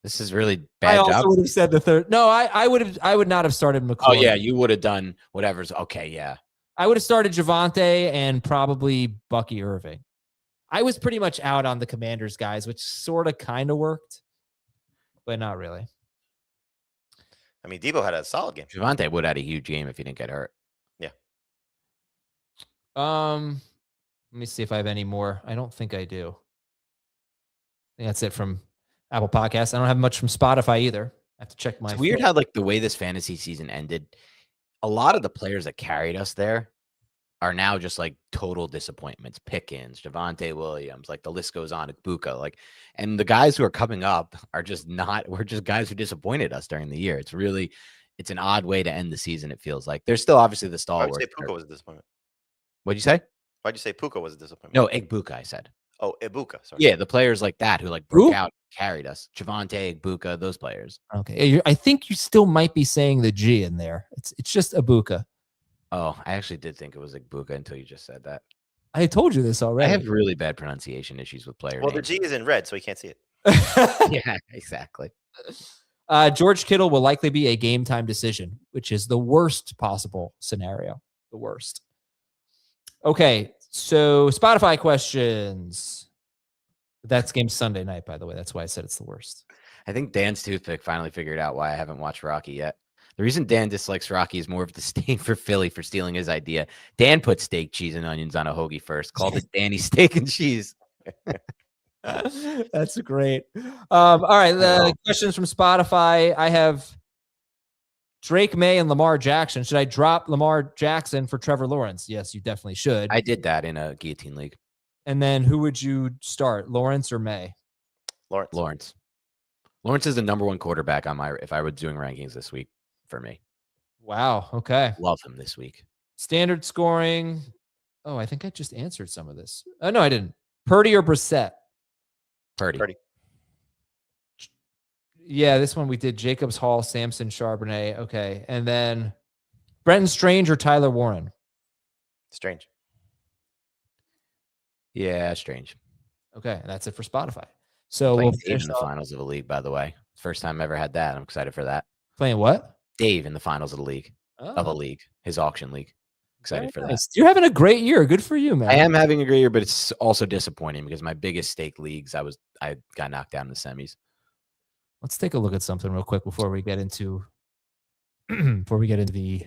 This is really bad. I also would have said the third. No, I would not have started McLaurin. Oh yeah, you would have done whatever's okay. Yeah, I would have started Javonte and probably Bucky Irving. I was pretty much out on the Commanders guys, which sort of kind of worked, but not really. I mean, Debo had a solid game. Javonte would have had a huge game if he didn't get hurt. Yeah. Let me see if I have any more. I don't think I do. I think that's it from Apple Podcasts. I don't have much from Spotify either. I have to check my. It's weird how the way this fantasy season ended, a lot of the players that carried us there are now just total disappointments. Pickens, Javonte Williams, the list goes on. Ibuka, and the guys who are coming up are just not. We're just guys who disappointed us during the year. It's an odd way to end the season. It feels like there's still obviously the stalwart. Why'd you say Puka was a disappointment? What'd you say? Why'd you say Puka was a disappointment? No, Ibuka, I said. Oh, Ibuka. Sorry. Yeah, the players like that who broke out, carried us. Javonte, Ibuka, those players. Okay, I think you still might be saying the G in there. It's just Ibuka. Oh, I actually did think it was Ibuka until you just said that. I told you this already. I have really bad pronunciation issues with players. Well, the G is in red, so you can't see it. Yeah, exactly. George Kittle will likely be a game time decision, which is the worst possible scenario. The worst. Okay, so Spotify questions. That's game Sunday night, by the way. That's why I said it's the worst. I think Dan's toothpick finally figured out why I haven't watched Rocky yet. The reason Dan dislikes Rocky is more of disdain for Philly for stealing his idea. Dan put steak, cheese, and onions on a hoagie first, called it Danny Steak and Cheese. That's great. All right, the questions from Spotify. I have Drake May and Lamar Jackson. Should I drop Lamar Jackson for Trevor Lawrence? Yes, you definitely should. I did that in a guillotine league. And then who would you start, Lawrence or May? Lawrence. Lawrence is the number one quarterback on if I were doing rankings this week for me. Wow. Okay. Love him this week. Standard scoring. Oh, I think I just answered some of this. Oh, no, I didn't. Purdy or Brissett? Purdy. Yeah, this one we did Jacobs, Hall, Sampson, Charbonnet. Okay. And then Brenton Strange or Tyler Warren? Strange. Yeah, Strange. Okay. And that's it for Spotify. So Playing we'll Dave in the finals of the league, by the way. First time I ever had that. I'm excited for that. Playing what? Dave in the finals of the league. Oh. Of a league. His auction league. Excited for that. You're having a great year. Good for you, man. I am having a great year, but it's also disappointing because my biggest stake leagues, I got knocked down in the semis. Let's take a look at something real quick before we get into the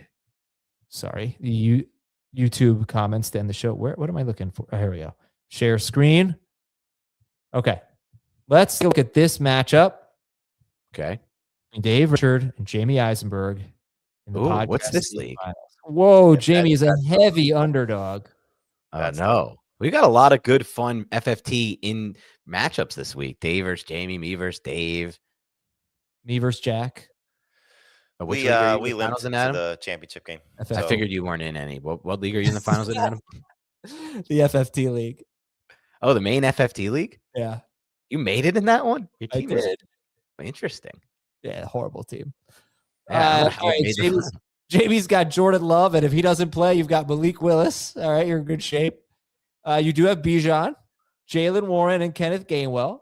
YouTube comments to end the show. What am I looking for? Oh, here we go. Share screen. Okay. Let's look at this matchup. Okay. Dave Richard and Jamie Eisenberg in the podcast. What's this league? Finals. Whoa, Jamie is a heavy underdog. Oh, no. We got a lot of good, fun FFT in matchups this week. Dave versus Jamie, me versus Dave. Me versus Jack. We limped into the championship game. I figured you weren't in any. What league are you in the finals in, Adam? The FFT league. Oh, the main FFT league? Yeah. You made it in that one? Your I team did. Interesting. Yeah, horrible team. Yeah, all right, Jamie's got Jordan Love, and if he doesn't play, you've got Malik Willis. All right, you're in good shape. You do have Bijan, Jalen Warren, and Kenneth Gainwell.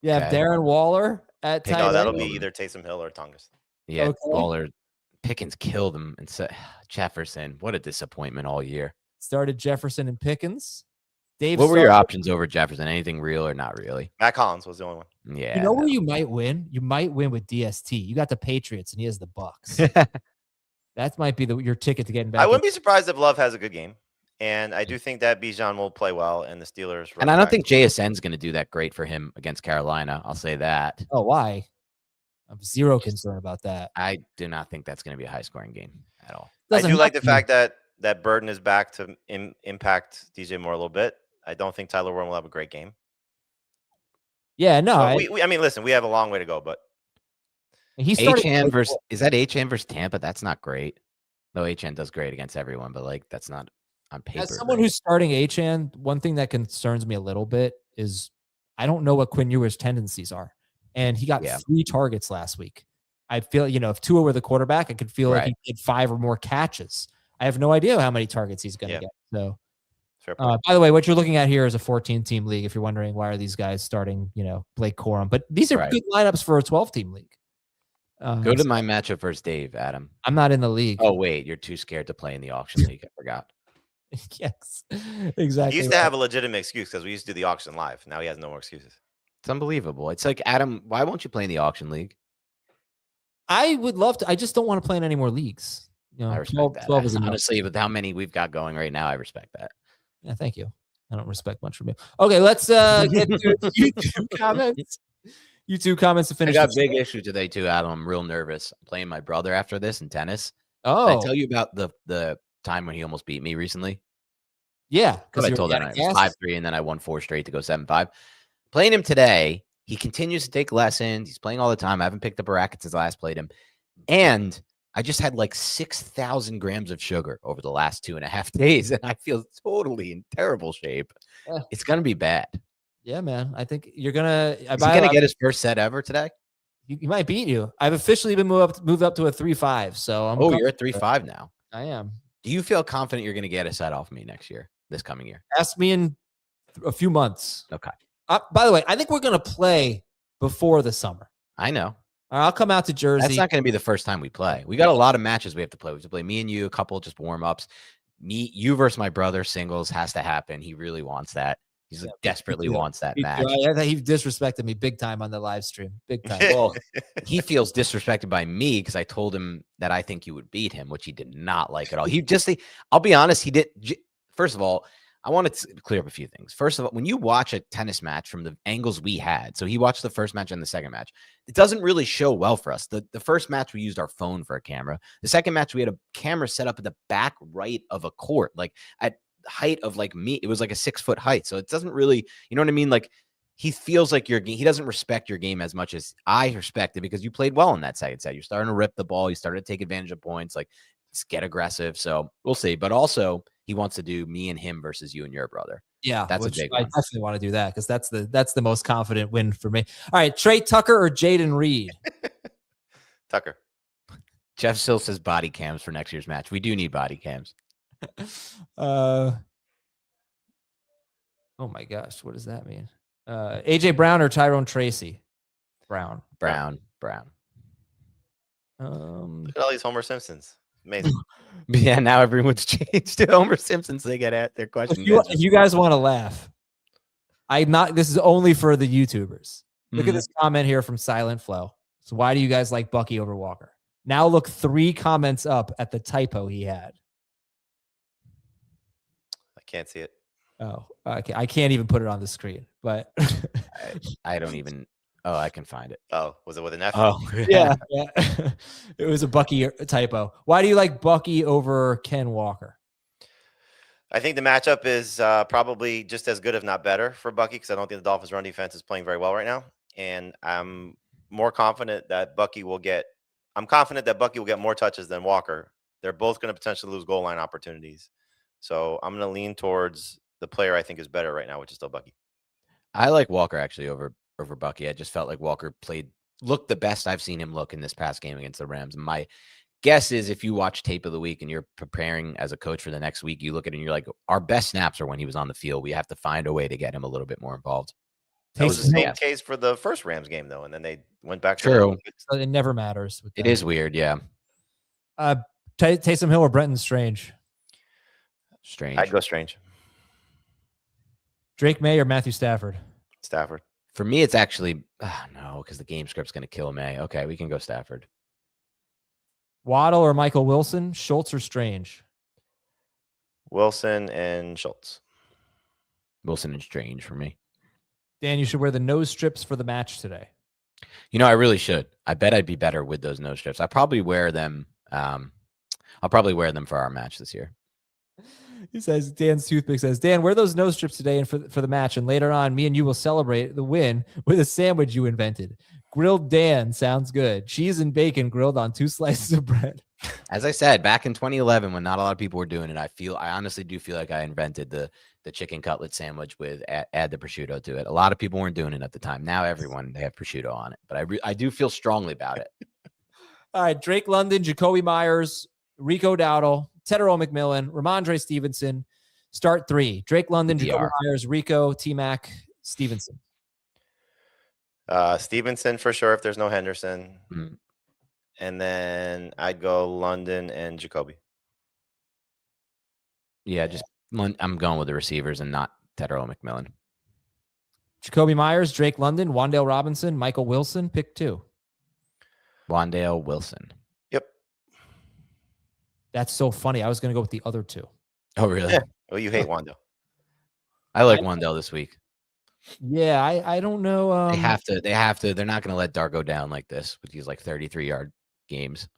You have Darren Waller at tight end. No, that'll be either Taysom Hill or Tongas. Yeah, Waller. Pickens killed him. And Jefferson, what a disappointment all year. Started Jefferson and Pickens. What were your options over Jefferson? Anything real or not really? Matt Collins was the only one. Yeah. You know where you might win? You might win with DST. You got the Patriots, and he has the Bucks. That might be your ticket to getting back. I wouldn't be surprised if Love has a good game. And I do think that Bijan will play well, and the Steelers. And I don't think JSN's going to do that great for him against Carolina. I'll say that. Oh, why? I have zero concern about that. I do not think that's going to be a high-scoring game at all. I do like the fact that Burden is back to impact DJ Moore a little bit. I don't think Tyler Warren will have a great game. Yeah, no. I mean, listen, we have a long way to go, but he's HN versus is that HN versus Tampa? That's not great. No, HN does great against everyone, but like that's not on paper. As someone who's starting HN, one thing that concerns me a little bit is I don't know what Quinn Ewers' tendencies are. And he got 3 targets last week. I feel, if Tua were the quarterback, I could feel like he did 5 or more catches. I have no idea how many targets he's going to get. So, by the way, what you're looking at here is a 14-team league. If you're wondering why are these guys starting, Blake Corum, but these are good lineups for a 12-team league. Go to my matchup versus Dave, Adam. I'm not in the league. Oh wait, you're too scared to play in the auction league. I forgot. Yes, exactly. He used to have a legitimate excuse because we used to do the auction live. Now he has no more excuses. It's unbelievable. It's like, Adam, why won't you play in the auction league? I would love to. I just don't want to play in any more leagues. I respect that. 12 is honestly, with how many we've got going right now, I respect that. Yeah, thank you. I don't respect much from you. Okay, let's get to YouTube comments. YouTube comments to finish. I got a big issue today too, Adam. I'm real nervous. I'm playing my brother after this in tennis. Oh, did I tell you about the time when he almost beat me recently? Yeah, because I told him it was 5-3, and then I won 4 straight to go 7-5. Playing him today, he continues to take lessons. He's playing all the time. I haven't picked up a racket since I last played him, and I just had like 6,000 grams of sugar over the last 2.5 days, and I feel totally in terrible shape. Yeah. It's gonna be bad. Yeah, man. I think you're gonna. Is he gonna get his first set ever today? He might beat you. I've officially been moved up to a 3-5. So you're at 3-5 now. I am. Do you feel confident you're gonna get a set off me this coming year? Ask me in a few months. Okay. By the way, I think we're gonna play before the summer. I know. I'll come out to Jersey. That's not going to be the first time we play. We got a lot of matches we have to play. We have to play me and you, a couple just warm ups. You versus my brother singles has to happen. He really wants that. He's like desperately wants that match. He disrespected me big time on the live stream. Big time. Well, he feels disrespected by me because I told him that I think you would beat him, which he did not like at all. I'll be honest, he did. First of all, I want to clear up a few things. First of all, when you watch a tennis match from the angles we had, so he watched the first match and the second match, it doesn't really show well for us. The first match, we used our phone for a camera. The second match, we had a camera set up at the back right of a court, like at height of like me. It was like a 6-foot height. So it doesn't really, you know what I mean? Like he feels like he doesn't respect your game as much as I respect it because you played well in that second set. You're starting to rip the ball. You started to take advantage of points, like get aggressive. So we'll see. But also he wants to do me and him versus you and your brother. Yeah, that's a big one. I definitely want to do that because that's the most confident win for me. All right, Trey Tucker or Jaden Reed? Tucker. Jeff still says body cams for next year's match. We do need body cams. Oh my gosh, what does that mean? AJ Brown or Tyrone Tracy? Brown. Look at all these Homer Simpsons. Amazing. Yeah, now everyone's changed to Homer Simpson, so they get at their question. If you guys want to laugh, this is only for the YouTubers. Look at this comment here from Silent Flow. So why do you guys like Bucky over Walker? Now look 3 comments up at the typo he had. I can't see it. Oh, okay. I can't even put it on the screen, but I don't even. Oh, I can find it. Oh, was it with an F? Oh, yeah. It was a Bucky typo. Why do you like Bucky over Ken Walker? I think the matchup is probably just as good, if not better, for Bucky because I don't think the Dolphins' run defense is playing very well right now, and I'm more confident that Bucky will get. I'm confident that Bucky will get more touches than Walker. They're both going to potentially lose goal line opportunities, so I'm going to lean towards the player I think is better right now, which is still Bucky. I like Walker actually over Bucky. I just felt like Walker looked the best I've seen him look in this past game against the Rams. My guess is if you watch tape of the week and you're preparing as a coach for the next week, you look at it and you're like, our best snaps are when he was on the field. We have to find a way to get him a little bit more involved. That was the same case for the first Rams game, though, and then they went back to True. So it never matters. It is weird, yeah. Taysom Hill or Brenton Strange? Strange. I'd go Strange. Drake May or Matthew Stafford? Stafford. For me, it's actually no, because the game script's going to kill May. Okay, we can go Stafford. Waddle or Michael Wilson? Schultz or Strange? Wilson and Schultz. Wilson and Strange for me. Dan, you should wear the nose strips for the match today. You know, I really should. I bet I'd be better with those nose strips. I probably wear them. I'll probably wear them for our match this year. He says, Dan's Toothpick says, Dan, wear those nose strips today and for the match. And later on, me and you will celebrate the win with a sandwich you invented. Grilled Dan sounds good. Cheese and bacon grilled on 2 slices of bread. As I said, back in 2011, when not a lot of people were doing it, I honestly do feel like I invented the chicken cutlet sandwich with add the prosciutto to it. A lot of people weren't doing it at the time. Now they have prosciutto on it. But I do feel strongly about it. All right, Drake London, Jacoby Myers, Rico Dowdle, Tedero McMillan, Ramondre Stevenson. Start 3. Drake London, Jacoby Myers, Rico, T-Mac, Stevenson. Stevenson for sure if there's no Henderson. Mm-hmm. And then I'd go London and Jacoby. Yeah, I'm going with the receivers and not Tedero McMillan. Jacoby Myers, Drake London, Wan'Dale Robinson, Michael Wilson. Pick 2. Wan'Dale Wilson. Yep. That's so funny. I was going to go with the other 2. Oh, really? Yeah. Well, you hate Wan'Dale. I like Wan'Dale this week. Yeah, I don't know. They have to. They're not going to let Dar go down like this with these like 33-yard games.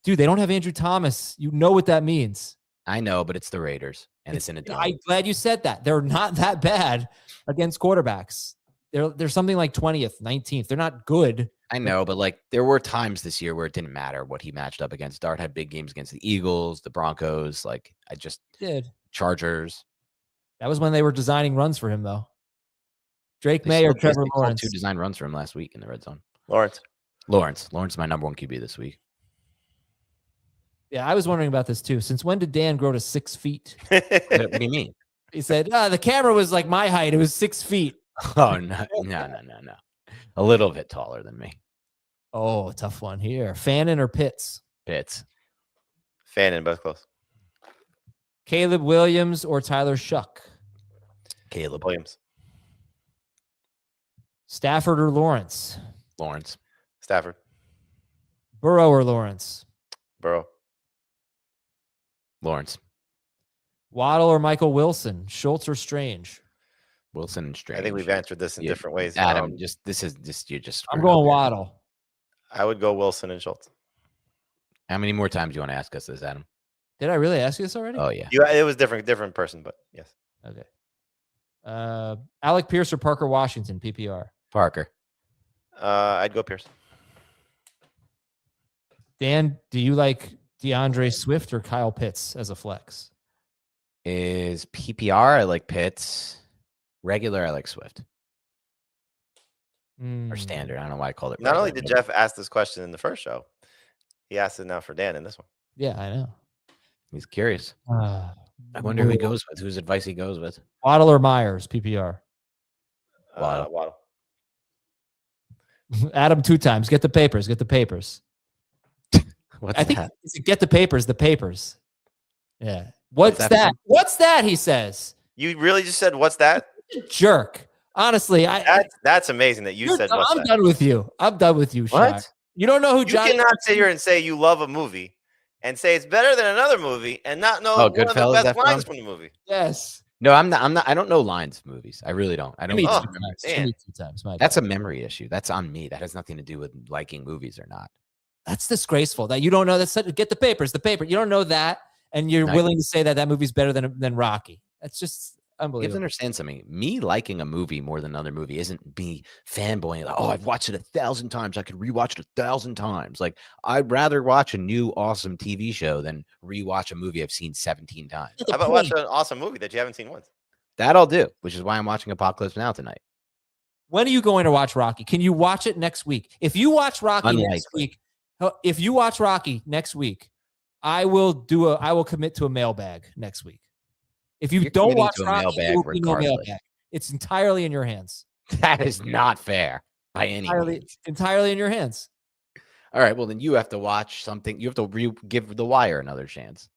Dude, they don't have Andrew Thomas. You know what that means. I know, but it's the Raiders, and it's in a dome. I'm glad you said that. They're not that bad against quarterbacks. They're something like 20th, 19th. They're not good. I know, but like there were times this year where it didn't matter what he matched up against. Dart had big games against the Eagles, the Broncos. Like I just did. Chargers. That was when they were designing runs for him, though. Drake May or Trevor Lawrence? 2 design runs for him last week in the red zone. Lawrence is my number 1 QB this week. Yeah, I was wondering about this too. Since when did Dan grow to 6 feet? What do you mean? He said, the camera was like my height. It was 6 feet. Oh, no. A little bit taller than me. Oh, tough one here. Fannin or Pitts? Pitts. Fannin, both close. Caleb Williams or Tyler Shuck? Caleb. Williams. Stafford or Lawrence? Lawrence. Stafford. Burrow or Lawrence? Burrow. Lawrence. Waddle or Michael Wilson? Schultz or Strange? Wilson and Strange. I think we've answered this in different ways. Adam, you're just. I'm going Waddle. I would go Wilson and Schultz. How many more times do you want to ask us this, Adam? Did I really ask you this already? Oh yeah. It was different person, but yes. Okay. Alec Pierce or Parker Washington? PPR. Parker. I'd go Pierce. Dan, do you like DeAndre Swift or Kyle Pitts as a flex? Is PPR? I like Pitts. Regular, I like Swift. Or standard. I don't know why I called it. Not only regular, did Jeff ask this question in the first show, he asked it now for Dan in this one. Yeah, I know. He's curious. I wonder who he goes with. Whose advice he goes with. Waddle or Myers? PPR. Waddle. Adam 2 times. Get the papers. Get the papers. What's I think that? it's get the papers. The papers. Yeah. What's that? What's that? He says. You really just said, "What's that?" Jerk. Honestly, that's amazing that you said. What's I'm done with you. I'm done with you. What? Shaq. You don't know who John? You cannot sit here and say you love a movie and say it's better than another movie and not know one of the Goodfellas, best lines from the movie. Yes. No, I'm not. I don't know lines of movies. I really don't. I don't. Me know. two times. That's a memory issue. That's on me. That has nothing to do with liking movies or not. That's disgraceful that you don't know that. Get the papers. The paper. You don't know that, and you're willing to say that movie's better than Rocky. That's just unbelievable. You have to understand something. Me liking a movie more than another movie isn't me fanboying. Like, oh, I've watched it 1,000 times. I could rewatch it 1,000 times. Like, I'd rather watch a new awesome TV show than rewatch a movie I've seen 17 times. How about watch an awesome movie that you haven't seen once? That I'll do, which is why I'm watching Apocalypse Now tonight. When are you going to watch Rocky? Can you watch it next week? If you watch Rocky next week, I will commit to a mailbag next week. If you don't watch Rocky, there will be no mailbag. It's entirely in your hands. That is not fair by any means. Entirely in your hands. All right, well then you have to watch something. You have to give The Wire another chance.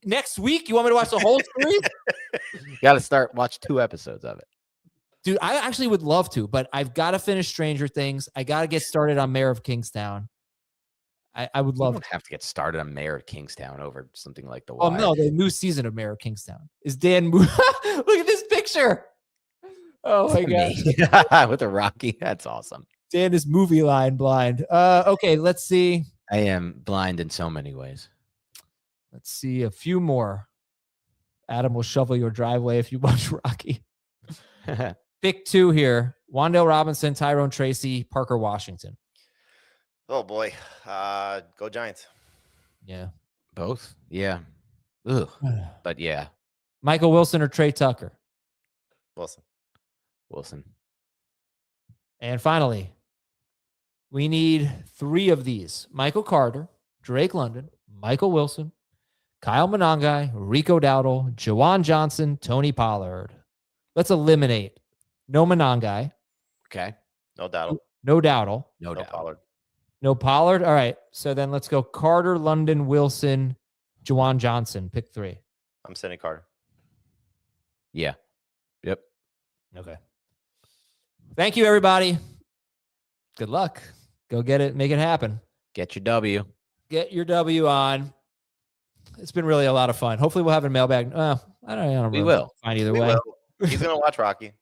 Next week, you want me to watch the whole series? You got to watch 2 episodes of it. Dude, I actually would love to, but I've got to finish Stranger Things. I got to get started on Mayor of Kingstown. I would love. You don't have to get started on Mayor of Kingstown over something like The Oh Wire. no, the new season of Mayor of Kingstown is Dan. Look at this picture. Oh my god, with a Rocky, that's awesome. Dan is movie line blind. Okay, let's see. I am blind in so many ways. Let's see a few more. Adam will shovel your driveway if you watch Rocky. Pick 2 here: Wan'Dale Robinson, Tyrone Tracy, Parker Washington. Oh boy, go Giants. Yeah, both. Yeah, ugh. But yeah, Michael Wilson or Trey Tucker. Wilson. And finally, we need 3 of these: Michael Carter, Drake London, Michael Wilson, Kyle Monangai, Rico Dowdle, Jawan Johnson, Tony Pollard. Let's eliminate no Monangai. Okay. No Dowdle. No Dowdle. No Pollard. No Pollard. All right. So then let's go Carter, London, Wilson, Jawan Johnson. Pick 3. I'm sending Carter. Yeah. Yep. Okay. Thank you, everybody. Good luck. Go get it. Make it happen. Get your W. Get your W on. It's been really a lot of fun. Hopefully we'll have a mailbag. I don't We will. Fine either We way. will. He's going to watch Rocky.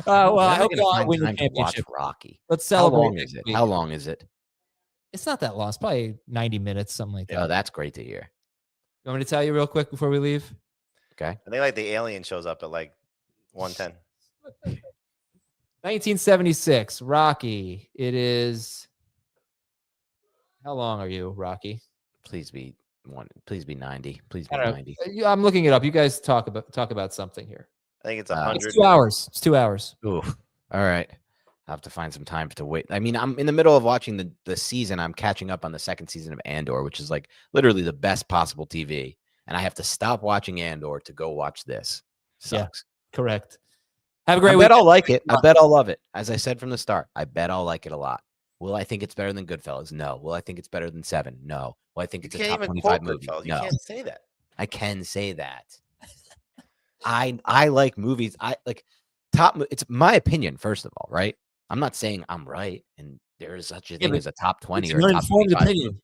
Well, I I'm hope gonna y'all find win the time to watch championship. Rocky. Let's How celebrate. long is it? How long is it? It's not that long. It's probably 90 minutes, something like that. Oh, that's great to hear. You want me to tell you real quick before we leave? Okay. I think like the alien shows up at like 1:10. 1976, Rocky. It is. How long are you, Rocky? Please be 90. Please be I don't know. 90. I'm looking it up. You guys talk about something here. I think it's 100. It's 2 hours. It's 2 hours. Ooh. All right. I'll have to find some time to wait. I mean, I'm in the middle of watching the season. I'm catching up on the 2nd season of Andor, which is like literally the best possible TV. And I have to stop watching Andor to go watch this. Sucks. Yeah, correct. Have a great I week. bet I'll like it. I bet I'll love it. As I said from the start, I bet I'll like it a lot. Will I think it's better than Goodfellas? No. Will I think it's better than Seven? No. Will I think it's a top 25 movie? You No. can't say that. I can say that. I like movies. I like it's my opinion, first of all, right? I'm not saying I'm right, and there is such a thing as a top 20 it's or an a top uninformed 25 opinion. movie.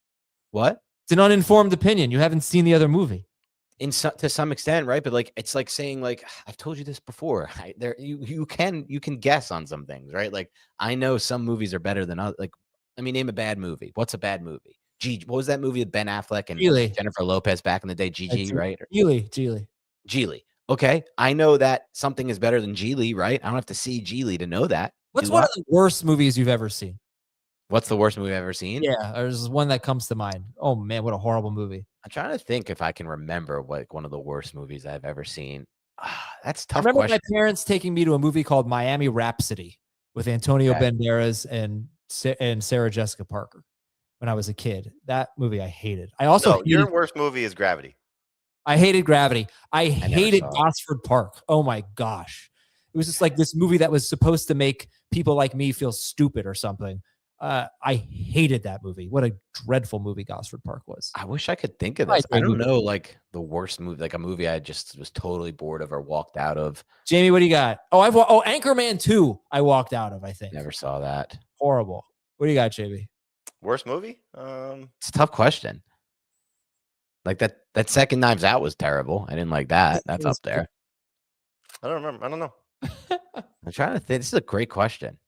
What? It's an uninformed opinion. You haven't seen the other movie. To some extent, right? But like, it's like saying, like, I've told you this before. You can guess on some things, right? Like, I know some movies are better than others. Like, I mean, name a bad movie. What's a bad movie? What was that movie with Ben Affleck and Geely. Jennifer Lopez back in the day? Right? Geely. Okay, I know that something is better than Geely, right? I don't have to see Geely to know that. What's one of the worst movies you've ever seen? What's the worst movie I've ever seen? Yeah, there's one that comes to mind. Oh man, what a horrible movie. I'm trying to think if I can remember what one of the worst movies I've ever seen. That's a tough. I remember question. my parents taking me to a movie called Miami Rhapsody with Antonio Banderas and Sarah Jessica Parker when I was a kid. That movie I hated. I also your worst movie is Gravity. I hated Gravity. I hated Gosford Park. Oh my gosh. It was just like this movie that was supposed to make people like me feel stupid or something. I hated that movie. What a dreadful movie Gosford Park was. I wish I could think of this. I don't know, like the worst movie, like a movie I just was totally bored of or walked out of. Jamie, what do you got? Anchorman 2 I walked out of, I think. Never saw that. Horrible. What do you got, JB? Worst movie? It's a tough question. Like that second Knives Out was terrible. I didn't like that. That's up there. I don't remember. I don't know. I'm trying to think. This is a great question.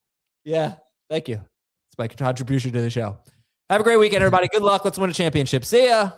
Yeah. Thank you. It's my contribution to the show. Have a great weekend, everybody. Good luck. Let's win a championship. See ya.